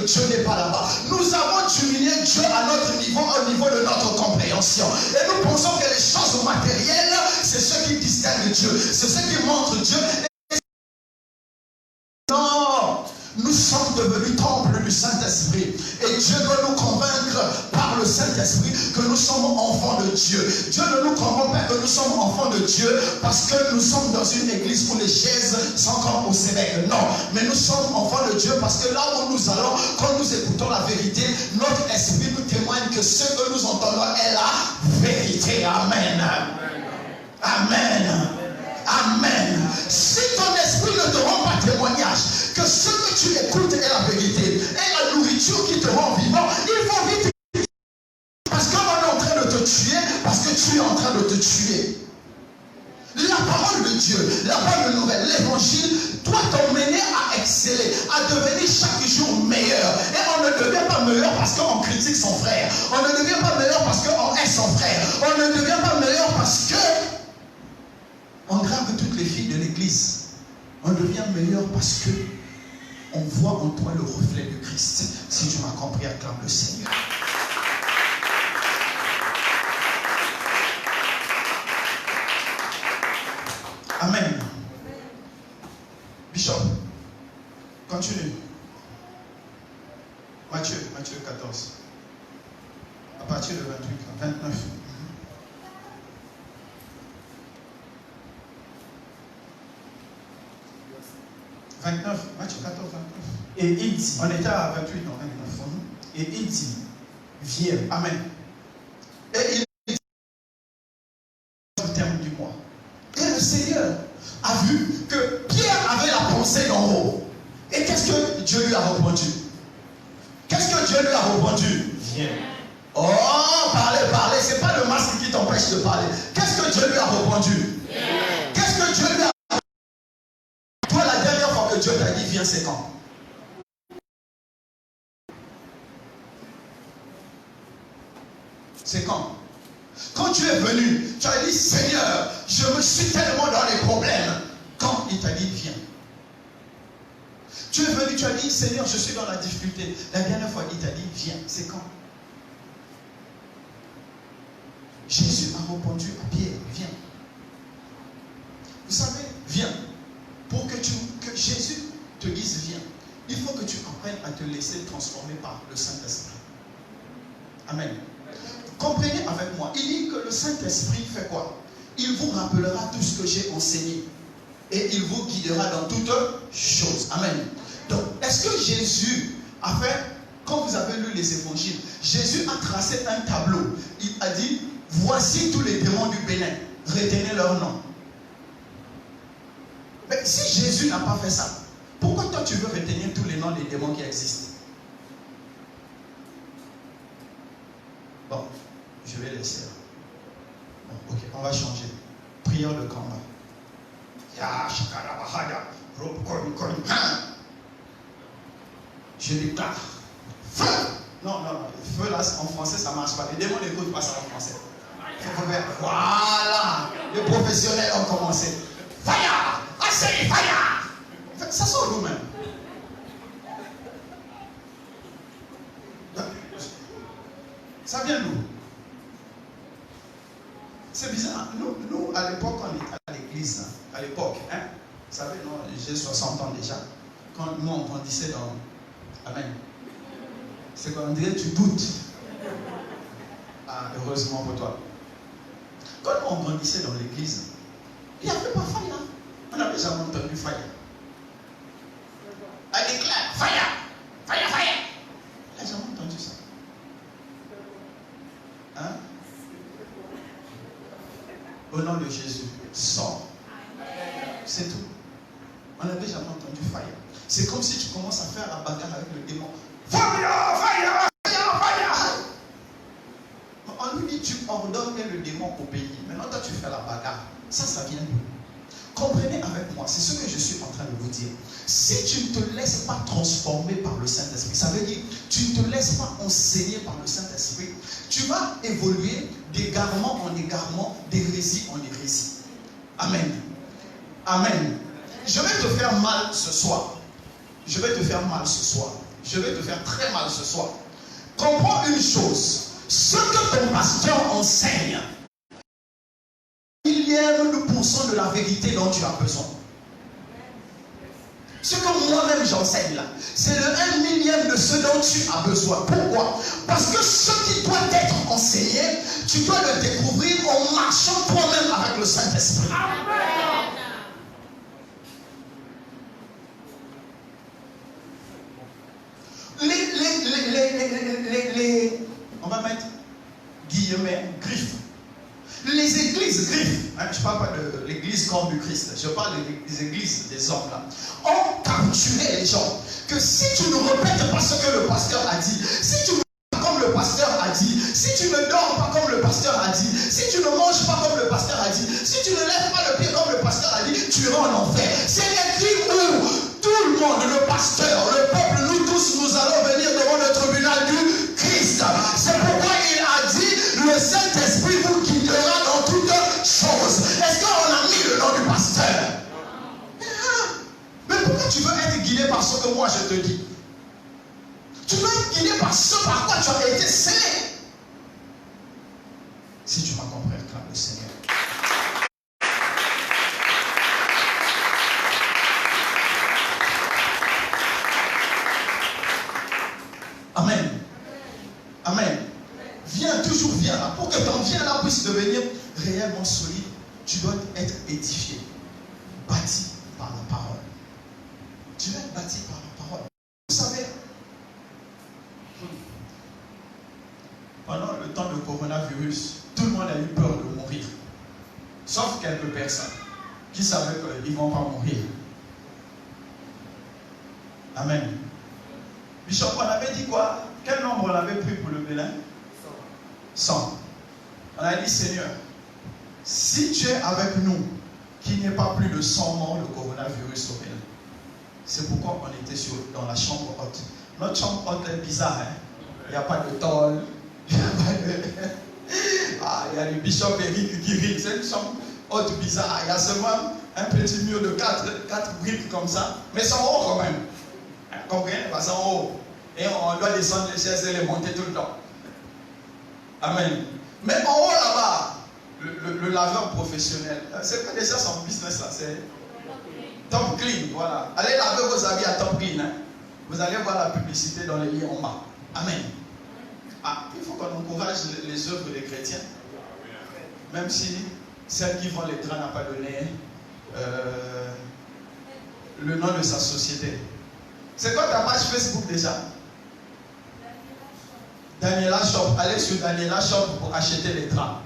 Dieu n'est pas là-bas. Nous avons diminué Dieu à notre niveau, au niveau de notre compréhension. Et nous pensons que les choses matérielles, c'est ce qui distingue Dieu. C'est ce qui montre Dieu. Non, nous sommes devenus temple du Saint-Esprit. Et Dieu doit nous convaincre par le Saint-Esprit que nous sommes enfants de Dieu. Dieu ne nous convainc pas que nous sommes enfants de Dieu parce que nous sommes dans une église où les chaises sont comme au Sébec. Non, mais nous sommes enfants de Dieu parce que là où nous allons, quand nous écoutons la vérité, notre esprit nous témoigne que ce que nous entendons est la vérité. Amen. Amen. Amen. Si ton esprit ne te rend pas témoignage que ce que tu écoutes est la vérité et la nourriture qui te rend vivant, il faut vite. Parce qu'on est en train de te tuer, parce que tu es en train de te tuer. La parole de Dieu, la bonne nouvelle, l'évangile doit t'emmener à exceller, à devenir chaque jour meilleur. Et on ne devient pas meilleur parce qu'on critique son frère. On ne devient pas meilleur parce qu'on hait son frère. On ne devient pas meilleur parce que on drague toutes les filles de l'église. On devient meilleur parce que on voit en toi le reflet de Christ. Si tu m'as compris, acclame le Seigneur. Amen. Bishop, continue. Matthieu 14. À partir de 28, 29. Matthieu 14, 29. Et il dit, on était à 28, non, 29. Et il dit, viens. Amen. Et il dit, au terme du mois. Et le Seigneur a vu que Pierre avait la pensée d'en haut. Et qu'est-ce que Dieu lui a répondu? Qu'est-ce que Dieu lui a répondu? Viens. Oh, parler, c'est pas le masque qui t'empêche de parler. Qu'est-ce que Dieu lui a répondu? Qu'est-ce que Dieu lui a répondu? Toi, la dernière fois que Dieu t'a dit viens, c'est quand? C'est quand? Quand tu es venu, tu as dit Seigneur, je me suis tellement dans les problèmes. Quand il t'a dit viens. Tu es venu, tu as dit Seigneur, je suis dans la difficulté. La dernière fois, il t'a dit viens. C'est quand? Jésus a répondu à Pierre, viens. Vous savez, viens. Pour que Jésus te dise viens, il faut que tu apprennes à te laisser transformer par le Saint-Esprit. Amen. Comprenez avec moi, il dit que le Saint-Esprit fait quoi? Il vous rappellera tout ce que j'ai enseigné. Et il vous guidera dans toutes choses. Amen. Donc, est-ce que Jésus a fait, quand vous avez lu les évangiles, Jésus a tracé un tableau. Il a dit, voici tous les démons du Bénin. Retenez leur nom. Mais si Jésus n'a pas fait ça, pourquoi toi tu veux retenir tous les noms des démons qui existent? Bon, je vais laisser. Bon, ok, on va changer. Prière de combat. Je déclare feu. Non, feu là en français ça ne marche pas. Les démons n'écoutent pas ça en français. Voilà, les professionnels ont commencé. Fire! I say fire! C'est bizarre. Nous, à l'époque, on était à l'église. Hein, à l'époque, hein, vous savez, non, j'ai 60 ans déjà. Quand nous, on grandissait dans... Amen. C'est qu'on dirait, tu doutes. Ah, heureusement pour toi. Quand nous, on grandissait dans l'église, il n'y avait pas fire. On n'avait jamais entendu fire. Elle déclare, fire, fire, fire. On n'a jamais entendu ça. Hein? Au nom de Jésus, sors. C'est tout. On n'avait jamais entendu fire. C'est comme si tu commences à faire la bagarre avec le démon. Fire, fire, fire, fire. On lui dit, tu ordonnes et le démon obéit. Maintenant, toi, tu fais la bagarre. Ça vient d'où? Comprenez avec moi, c'est ce que je suis en train de vous dire. Si tu ne te laisses pas transformer par le Saint-Esprit, ça veut dire tu ne te laisses pas enseigner par le Saint-Esprit, tu vas évoluer d'égarement en égarement, d'hérésie en hérésie. Amen. Amen. Je vais te faire mal ce soir. Je vais te faire mal ce soir. Je vais te faire très mal ce soir. Comprends une chose. Ce que ton pasteur enseigne, % de la vérité dont tu as besoin. Ce que moi-même j'enseigne là, c'est le 1/1000 de ce dont tu as besoin. Pourquoi? Parce que ce qui doit être enseigné, tu dois le découvrir en marchant toi-même avec le Saint-Esprit. On va mettre guillemets, griffes. Les églises griffes, hein, je ne parle pas de l'église corps du Christ, je parle des églises des hommes là, ont capturé les gens. Que si tu ne répètes pas ce que le pasteur a dit, si tu ne pas comme le pasteur a dit, si tu ne dors pas comme le pasteur a dit, si tu ne manges pas comme le pasteur a dit, si tu ne lèves pas le pied comme le pasteur a dit, tu iras en enfer. C'est l'église où tout le monde, le pasteur, le peuple, nous tous, nous allons venir devant le tribunal du Christ. C'est pourquoi il a dit, le Saint-Esprit vous guidera dans toutes choses. Est-ce qu'on a mis le nom du pasteur? Mais pourquoi tu veux être guidé par ce que moi je te dis? Tu veux être guidé par ce par quoi tu as été scellé. Si tu m'as compris, acclame le Seigneur. Amen. Amen. Viens, toujours viens là. Pour que ton viens là puisse devenir réellement solide, tu dois être édifié, bâti par la parole. Tu dois être bâti par la parole. Vous savez, pendant le temps de coronavirus, tout le monde a eu peur de mourir. Sauf quelques personnes qui savaient qu'ils ne vont pas mourir. Amen. Bishop, on avait dit quoi? Quel nombre on avait pris pour le Bénin? 100. On a dit, Seigneur, si tu es avec nous, qu'il n'y ait pas plus de 100 morts le coronavirus au Bénin. C'est pourquoi on était dans la chambre haute. Notre chambre haute est bizarre, hein? Il n'y a pas de tôle. Il y a le bishop Eric qui rit. C'est une chambre haute bizarre. Il y a seulement un petit mur de 4 briques comme ça. Mais c'est en haut quand même. Comprenez? C'est en haut. Et on doit descendre les chaises et les monter tout le temps. Amen. Mais en haut là-bas, le laveur professionnel, c'est pas déjà son business là, c'est Top Clean, voilà. Allez laver vos habits à Top Clean. Hein. Vous allez voir la publicité dans les liens en bas. Amen. Ah, il faut qu'on encourage les œuvres des chrétiens. Même si celle qui vend les draps n'a pas donné le nom de sa société. C'est quoi ta page Facebook déjà? Daniela Shop. Allez sur Daniela Shop pour acheter les draps.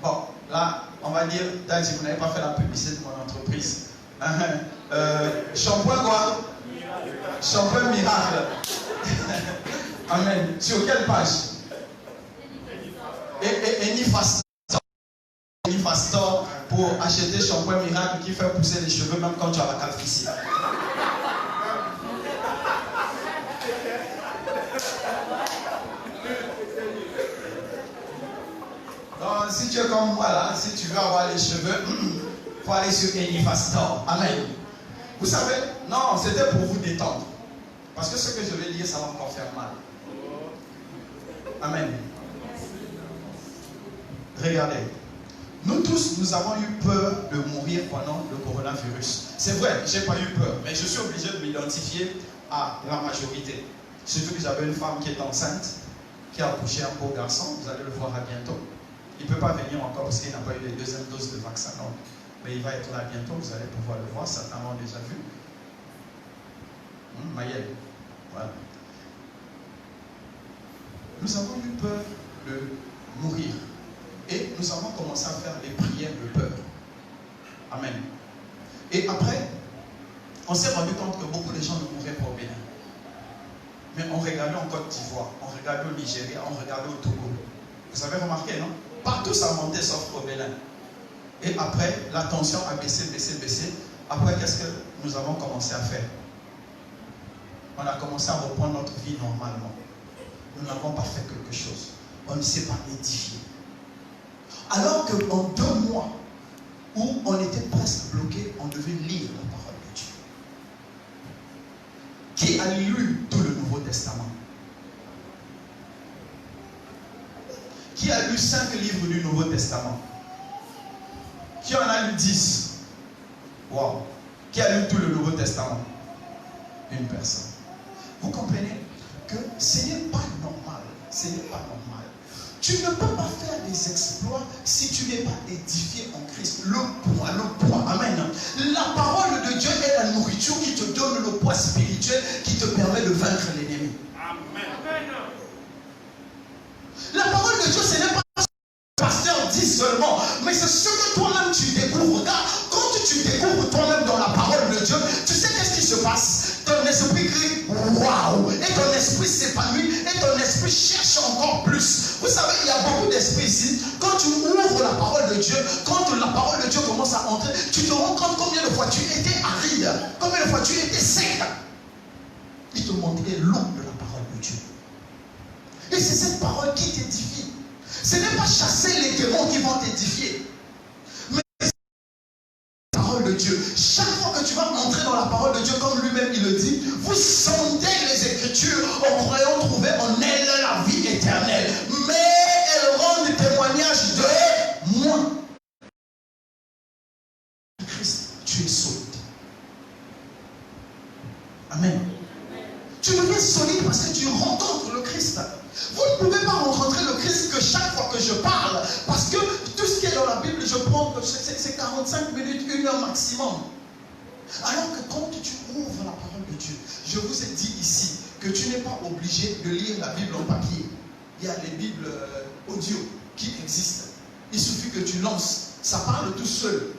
Bon, là, on va dire, Dadi, vous n'avez pas fait la publicité de mon entreprise. Shampoing quoi? Shampoing miracle. Amen. Sur quelle page? Enifastor pour acheter shampoing miracle qui fait pousser les cheveux même quand tu as la calvitie. Donc, si tu es comme moi là, si tu veux avoir les cheveux, il faut aller sur Enifastor. Amen. Vous savez, non, c'était pour vous détendre. Parce que ce que je vais dire, ça va encore faire mal. Amen. Regardez. Nous tous, nous avons eu peur de mourir pendant le coronavirus. C'est vrai, je n'ai pas eu peur, mais je suis obligé de m'identifier à la majorité. Surtout que j'avais une femme qui est enceinte, qui a accouché un beau garçon, vous allez le voir à bientôt. Il ne peut pas venir encore parce qu'il n'a pas eu les deuxièmes doses de vaccin. Non. Mais il va être là bientôt, vous allez pouvoir le voir, certains l'ont déjà vu. Maëlle, voilà. Nous avons eu peur de mourir. Et nous avons commencé à faire des prières de peur. Amen. Et après, on s'est rendu compte que beaucoup de gens ne mouraient pas au Bénin. Mais on regardait en Côte d'Ivoire, on regardait au Nigeria, on regardait au Togo. Vous avez remarqué, non? Partout ça montait sauf au Bénin. Et après, la tension a baissé. Après, qu'est-ce que nous avons commencé à faire? On a commencé à reprendre notre vie normalement. Nous n'avons pas fait quelque chose. On ne s'est pas édifié. Alors qu'en 2 mois, où on était presque bloqué, on devait lire la parole de Dieu. Qui a lu tout le Nouveau Testament? Qui a lu 5 livres du Nouveau Testament? Qui en a lu 10? Wow. Qui a lu tout le Nouveau Testament? Une personne. Vous comprenez que ce n'est pas normal. Ce n'est pas normal. Tu ne peux pas faire des exploits si tu n'es pas édifié en Christ. Le poids. Amen. La parole de Dieu est la nourriture qui te donne le poids spirituel qui te permet de vaincre l'ennemi. Amen. La parole de Dieu, ce n'est pas ce que le pasteur dit seulement, mais c'est ce que toi-même tu découvres. Regarde, quand tu découvres toi-même dans la parole de Dieu, tu sais qu'est-ce qui se passe? Ton esprit crie waouh, et ton esprit s'épanouit, et ton esprit cherche encore plus. Vous savez, il y a beaucoup d'esprits ici. Quand tu ouvres la parole de Dieu, quand la parole de Dieu commence à entrer, tu te rends compte combien de fois tu étais aride, combien de fois tu étais sec. Il te montrait l'eau de la parole de Dieu. Et c'est cette parole qui t'édifie. Ce n'est pas chasser les démons qui vont t'édifier. De Dieu. Chaque fois que tu vas entrer dans la parole de Dieu, comme lui-même il le dit, vous sondez les Écritures en croyant trouver en elles la vie éternelle. Mais elles rendent témoignage de moi. Christ, tu es solide. Amen. Tu deviens solide parce que tu rencontres le Christ. Vous ne pouvez pas rencontrer le Christ que chaque fois que je parle, parce que tout ce qui est dans la Bible, je prends, c'est 45 minutes, 1 heure maximum. Alors que quand tu ouvres la parole de Dieu, je vous ai dit ici que tu n'es pas obligé de lire la Bible en papier. Il y a les Bibles audio qui existent. Il suffit que tu lances. Ça parle tout seul.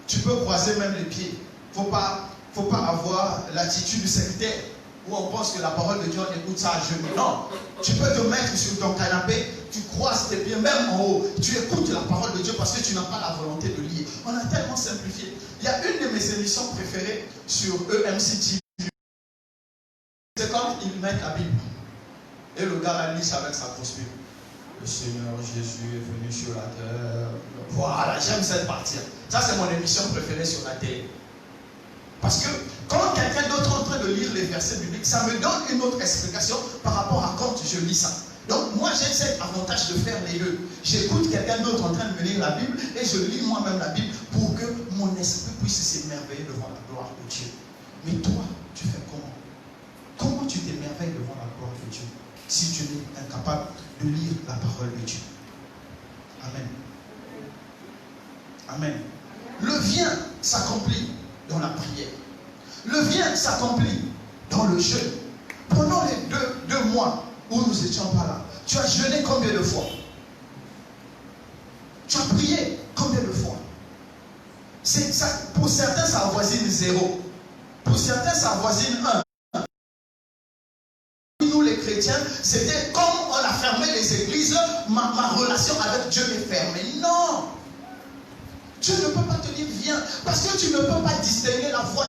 Tu peux croiser même les pieds. Il ne faut pas avoir l'attitude sectaire où on pense que la parole de Dieu, on écoute ça à genoux. Non, tu peux te mettre sur ton canapé, tu croises tes pieds, même en haut, tu écoutes la parole de Dieu parce que tu n'as pas la volonté de lire. On a tellement simplifié. Il y a une de mes émissions préférées sur EMC TV. C'est quand ils mettent la Bible. Et le gars la lit avec sa grosse Bible. Le Seigneur Jésus est venu sur la terre. Voilà, j'aime cette partie. Ça, c'est mon émission préférée sur la télé. Parce que quand quelqu'un d'autre est en train de lire les versets bibliques, ça me donne une autre explication par rapport à quand je lis ça. Donc moi j'ai cet avantage de faire les deux. J'écoute quelqu'un d'autre en train de me lire la Bible et je lis moi-même la Bible pour que mon esprit puisse s'émerveiller devant la gloire de Dieu. Mais toi, tu fais comment? Comment tu t'émerveilles devant la gloire de Dieu si tu es incapable de lire la parole de Dieu? Amen. Amen. Le bien s'accomplit dans la prière. Le bien s'accomplit dans le jeûne. Pendant les deux mois où nous étions pas là, tu as jeûné combien de fois? Tu as prié combien de fois? Ça, pour certains, ça avoisine 0. Pour certains, ça avoisine 1. Nous, les chrétiens, c'était comme on a fermé les églises, ma relation avec Dieu est fermée. Non! Dieu ne peut pas te dire viens, parce que tu ne peux pas distinguer la voix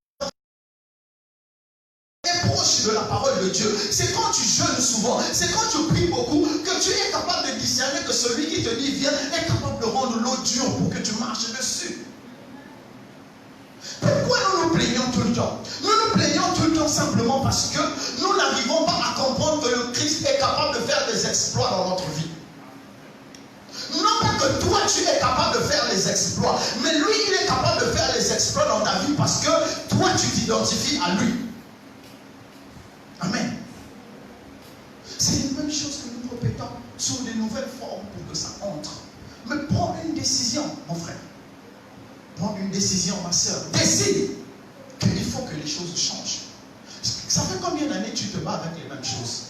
proche de la parole de Dieu. C'est quand tu jeûnes souvent, c'est quand tu pries beaucoup que tu es capable de discerner que celui qui te dit viens est capable de rendre l'eau dure pour que tu marches dessus. Pourquoi nous nous plaignons tout le temps? Nous nous plaignons tout le temps simplement parce que nous n'arrivons pas à comprendre que le Christ est capable de faire des exploits dans notre vie. Non pas que toi tu es capable de faire les des exploits. Mais lui, il est capable de faire les exploits dans ta vie parce que toi, tu t'identifies à lui. Amen. C'est la même chose que nous répétons sur des nouvelles formes pour que ça entre. Mais prends une décision, mon frère. Prends une décision, ma soeur. Décide qu'il faut que les choses changent. Ça fait combien d'années que tu te bats avec les mêmes choses?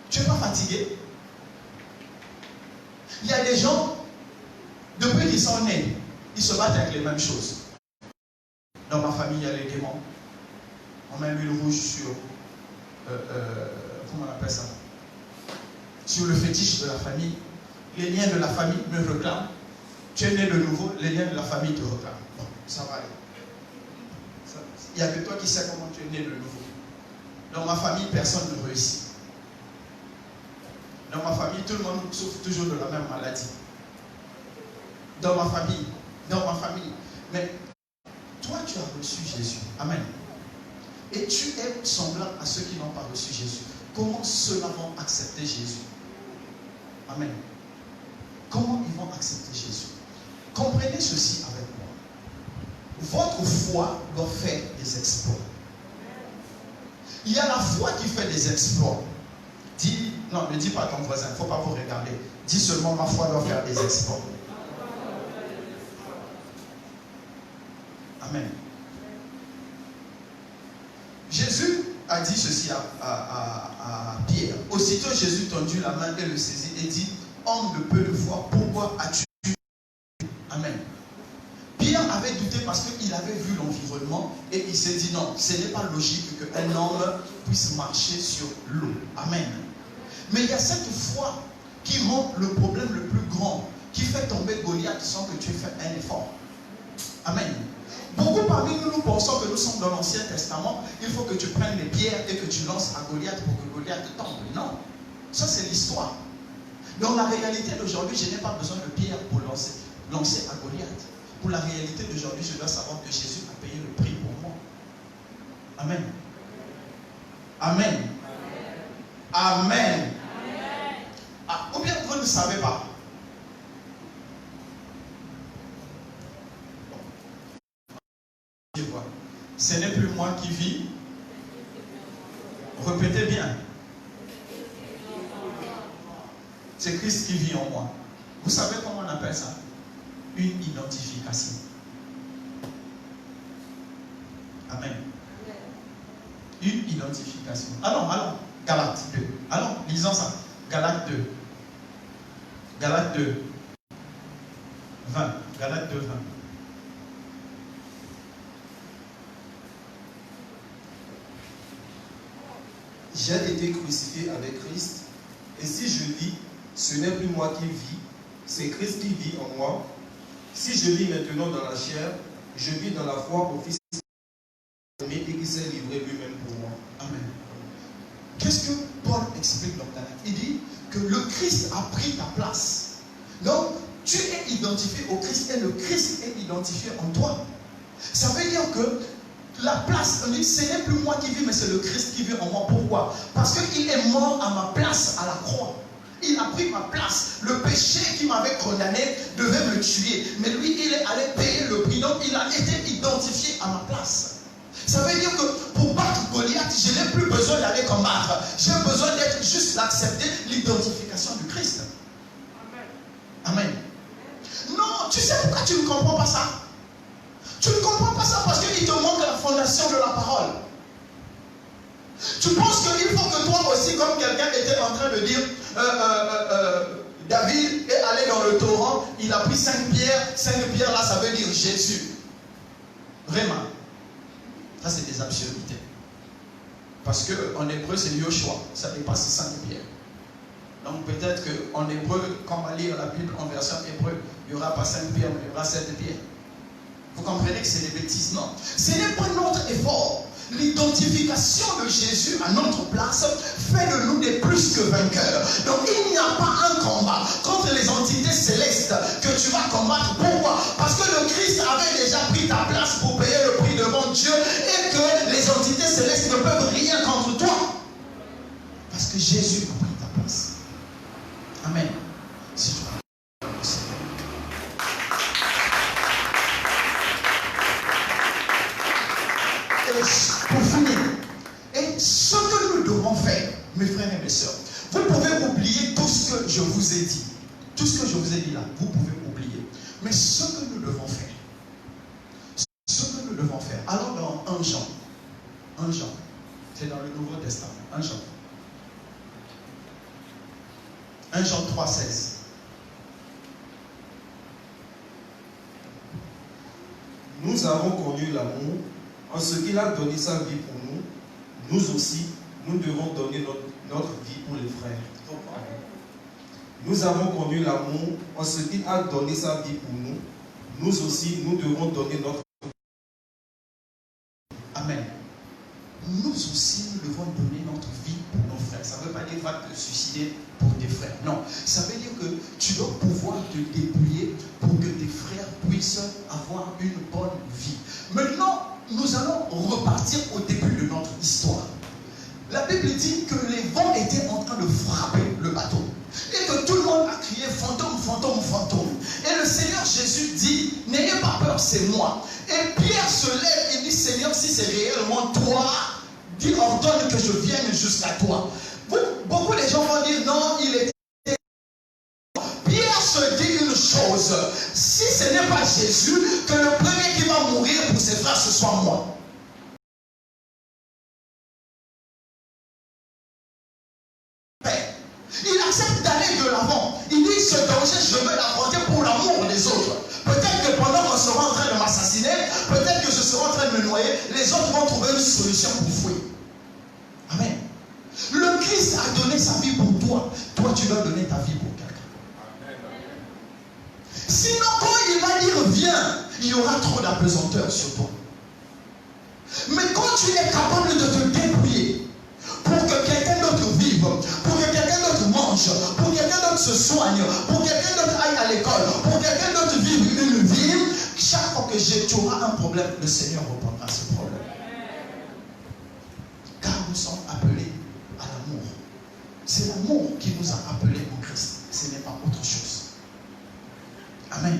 Tu n'es pas fatigué? Il y a des gens, depuis qu'ils sont nés, ils se battent avec les mêmes choses. Dans ma famille, il y a les démons. On met l'huile rouge sur, comment on appelle ça? Sur le fétiche de la famille. Les liens de la famille me réclament. Tu es né de nouveau, les liens de la famille te réclament. Bon, ça va aller. Il n'y a que toi qui sais comment tu es né de nouveau. Dans ma famille, personne ne réussit. Dans ma famille, tout le monde souffre toujours de la même maladie. Dans ma famille. Mais toi, tu as reçu Jésus. Amen. Et tu es semblable à ceux qui n'ont pas reçu Jésus. Comment ceux-là vont accepter Jésus? Amen. Comment ils vont accepter Jésus? Comprenez ceci avec moi. Votre foi doit faire des exploits. Il y a la foi qui fait des exploits. Dis, non, ne dis pas à ton voisin, il ne faut pas vous regarder. Dis seulement, ma foi doit faire des exploits. Amen. Jésus a dit ceci à Pierre. Aussitôt Jésus tendit la main et le saisit et dit, homme de peu de foi, pourquoi as-tu... Amen. Pierre avait douté parce qu'il avait vu l'environnement et il s'est dit non, ce n'est pas logique qu'un homme puisse marcher sur l'eau. Amen. Mais il y a cette foi qui rend le problème le plus grand, qui fait tomber Goliath sans que tu aies fait un effort. Amen. Beaucoup parmi nous, nous pensons que nous sommes dans l'Ancien Testament, il faut que tu prennes les pierres et que tu lances à Goliath pour que Goliath tombe. Non, ça c'est l'histoire. Dans la réalité d'aujourd'hui, je n'ai pas besoin de pierres pour lancer à Goliath. Pour la réalité d'aujourd'hui, je dois savoir que Jésus a payé le prix pour moi. Amen. Amen. Amen. Ah, ou bien vous ne savez pas. Ce n'est plus moi qui vis. Répétez bien. C'est Christ qui vit en moi. Vous savez comment on appelle ça? Une identification. Amen. Une identification. Allons, Galates 2. Allons, lisons ça. Galates 2. Galates 2. 20. Galates 2, 20. J'ai été crucifié avec Christ, et si je lis, ce n'est plus moi qui vis, c'est Christ qui vit en moi. Si je lis maintenant dans la chair, je vis dans la foi au Fils aimé et qui s'est livré lui-même pour moi. Amen. Qu'est-ce que Paul explique dans Galates? Il dit que le Christ a pris ta place. Donc, tu es identifié au Christ et le Christ est identifié en toi. Ça veut dire que la place, ce n'est plus moi qui vis, mais c'est le Christ qui vit en moi. Pourquoi? Parce qu'il est mort à ma place à la croix. Il a pris ma place. Le péché qui m'avait condamné devait me tuer. Mais lui, il est allé payer le prix. Donc, il a été identifié à ma place. Ça veut dire que pour battre Goliath, je n'ai plus besoin d'aller combattre. J'ai besoin d'être juste d'accepter l'identification du Christ. Amen. Non, tu sais pourquoi tu ne comprends pas ça? Tu ne comprends pas ça parce qu'il te manque la fondation de la parole. Tu penses qu'il faut que toi aussi, comme quelqu'un était en train de dire, David est allé dans le torrent, il a pris 5 pierres. 5 pierres là, ça veut dire Jésus. Vraiment. Ça, c'est des absurdités. Parce qu'en hébreu, c'est Yoshua. Ça dépasse 5 pierres. Donc peut-être qu'en hébreu, quand on va lire la Bible en version hébreu, il n'y aura pas 5 pierres, mais il y aura 7 pierres. Vous comprenez que c'est des bêtises? Non. Ce n'est pas notre effort. L'identification de Jésus à notre place fait de nous des plus que vainqueurs. Donc il n'y a pas un combat contre les entités célestes que tu vas combattre. Pourquoi? Parce que le Christ avait déjà pris ta place pour payer le prix devant Dieu et que les entités célestes ne peuvent rien contre toi. Parce que Jésus a pris ta place. Amen. Si tu ai dit, tout ce que je vous ai dit là, vous pouvez oublier. Mais ce que nous devons faire, allons dans 1 Jean. 1 Jean, c'est dans le Nouveau Testament. 1 Jean. 1 Jean 3, 16. Nous avons connu l'amour en ce qu'il a donné sa vie pour nous. Nous aussi, nous devons donner notre vie pour les frères. Nous avons connu l'amour en ce qu'il a donné sa vie pour nous. Nous aussi, nous devons donner notre vie. Amen. Nous aussi, nous devons donner notre vie pour nos frères. Ça ne veut pas dire va te suicider pour tes frères. Non. Ça veut dire que tu dois pouvoir te débrouiller pour que tes frères puissent avoir une bonne vie. Maintenant, nous allons repartir au début de notre histoire. La Bible dit que les vents étaient en train de frapper le bateau. Et que tout le monde a crié fantôme, fantôme, fantôme. Et le Seigneur Jésus dit, n'ayez pas peur, c'est moi. Et Pierre se lève et dit, Seigneur, si c'est réellement toi, dis, ordonne que je vienne jusqu'à toi. Beaucoup de gens vont dire, non, il était... Pierre se dit une chose, si ce n'est pas Jésus, que le premier qui va mourir pour ses frères, ce soit moi. Il accepte d'aller de l'avant. Il dit, ce danger, je veux l'affronter pour l'amour des autres. Peut-être que pendant qu'on sera en train de m'assassiner, peut-être que je serai en train de me noyer, les autres vont trouver une solution pour fuir. Amen. Le Christ a donné sa vie pour toi. Toi, tu dois donner ta vie pour quelqu'un. Sinon, quand il va dire viens, il y aura trop d'apesanteur sur toi. Mais quand tu es capable de te débrouiller pour que quelqu'un d'autre vive, pour que quelqu'un d'autre mange, pour que quelqu'un d'autre se soigne, pour que quelqu'un d'autre aille à l'école, pour que quelqu'un d'autre vive une vie, chaque fois que tu auras un problème, le Seigneur répondra à ce problème. Car nous sommes appelés à l'amour. C'est l'amour qui nous a appelés en Christ. Ce n'est pas autre chose. Amen.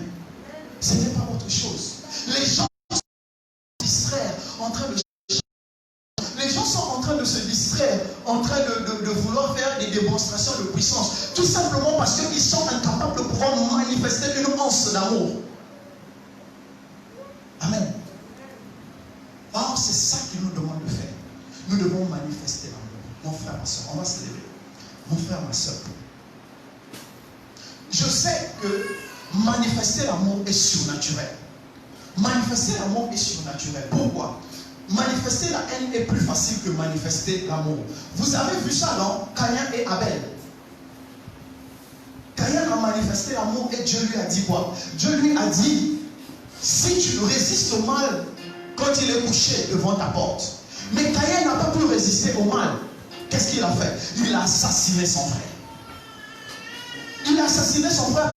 Ce n'est pas autre chose. Les gens sont distraire, en train de... Les gens sont en train de se distraire, en train de vouloir faire des démonstrations de puissance, tout simplement parce qu'ils sont incapables de pouvoir manifester une once d'amour. Amen. Or, c'est ça qu'il nous demande de faire. Nous devons manifester l'amour. Mon frère, ma soeur, on va se lever. Mon frère, ma soeur. Je sais que manifester l'amour est surnaturel. Manifester l'amour est surnaturel. Pourquoi? Manifester la haine est plus facile que manifester l'amour. Vous avez vu ça dans Caïn et Abel. Caïn a manifesté l'amour et Dieu lui a dit quoi? Dieu lui a dit, si tu résistes au mal quand il est couché devant ta porte. Mais Caïn n'a pas pu résister au mal. Qu'est-ce qu'il a fait? Il a assassiné son frère. Il a assassiné son frère.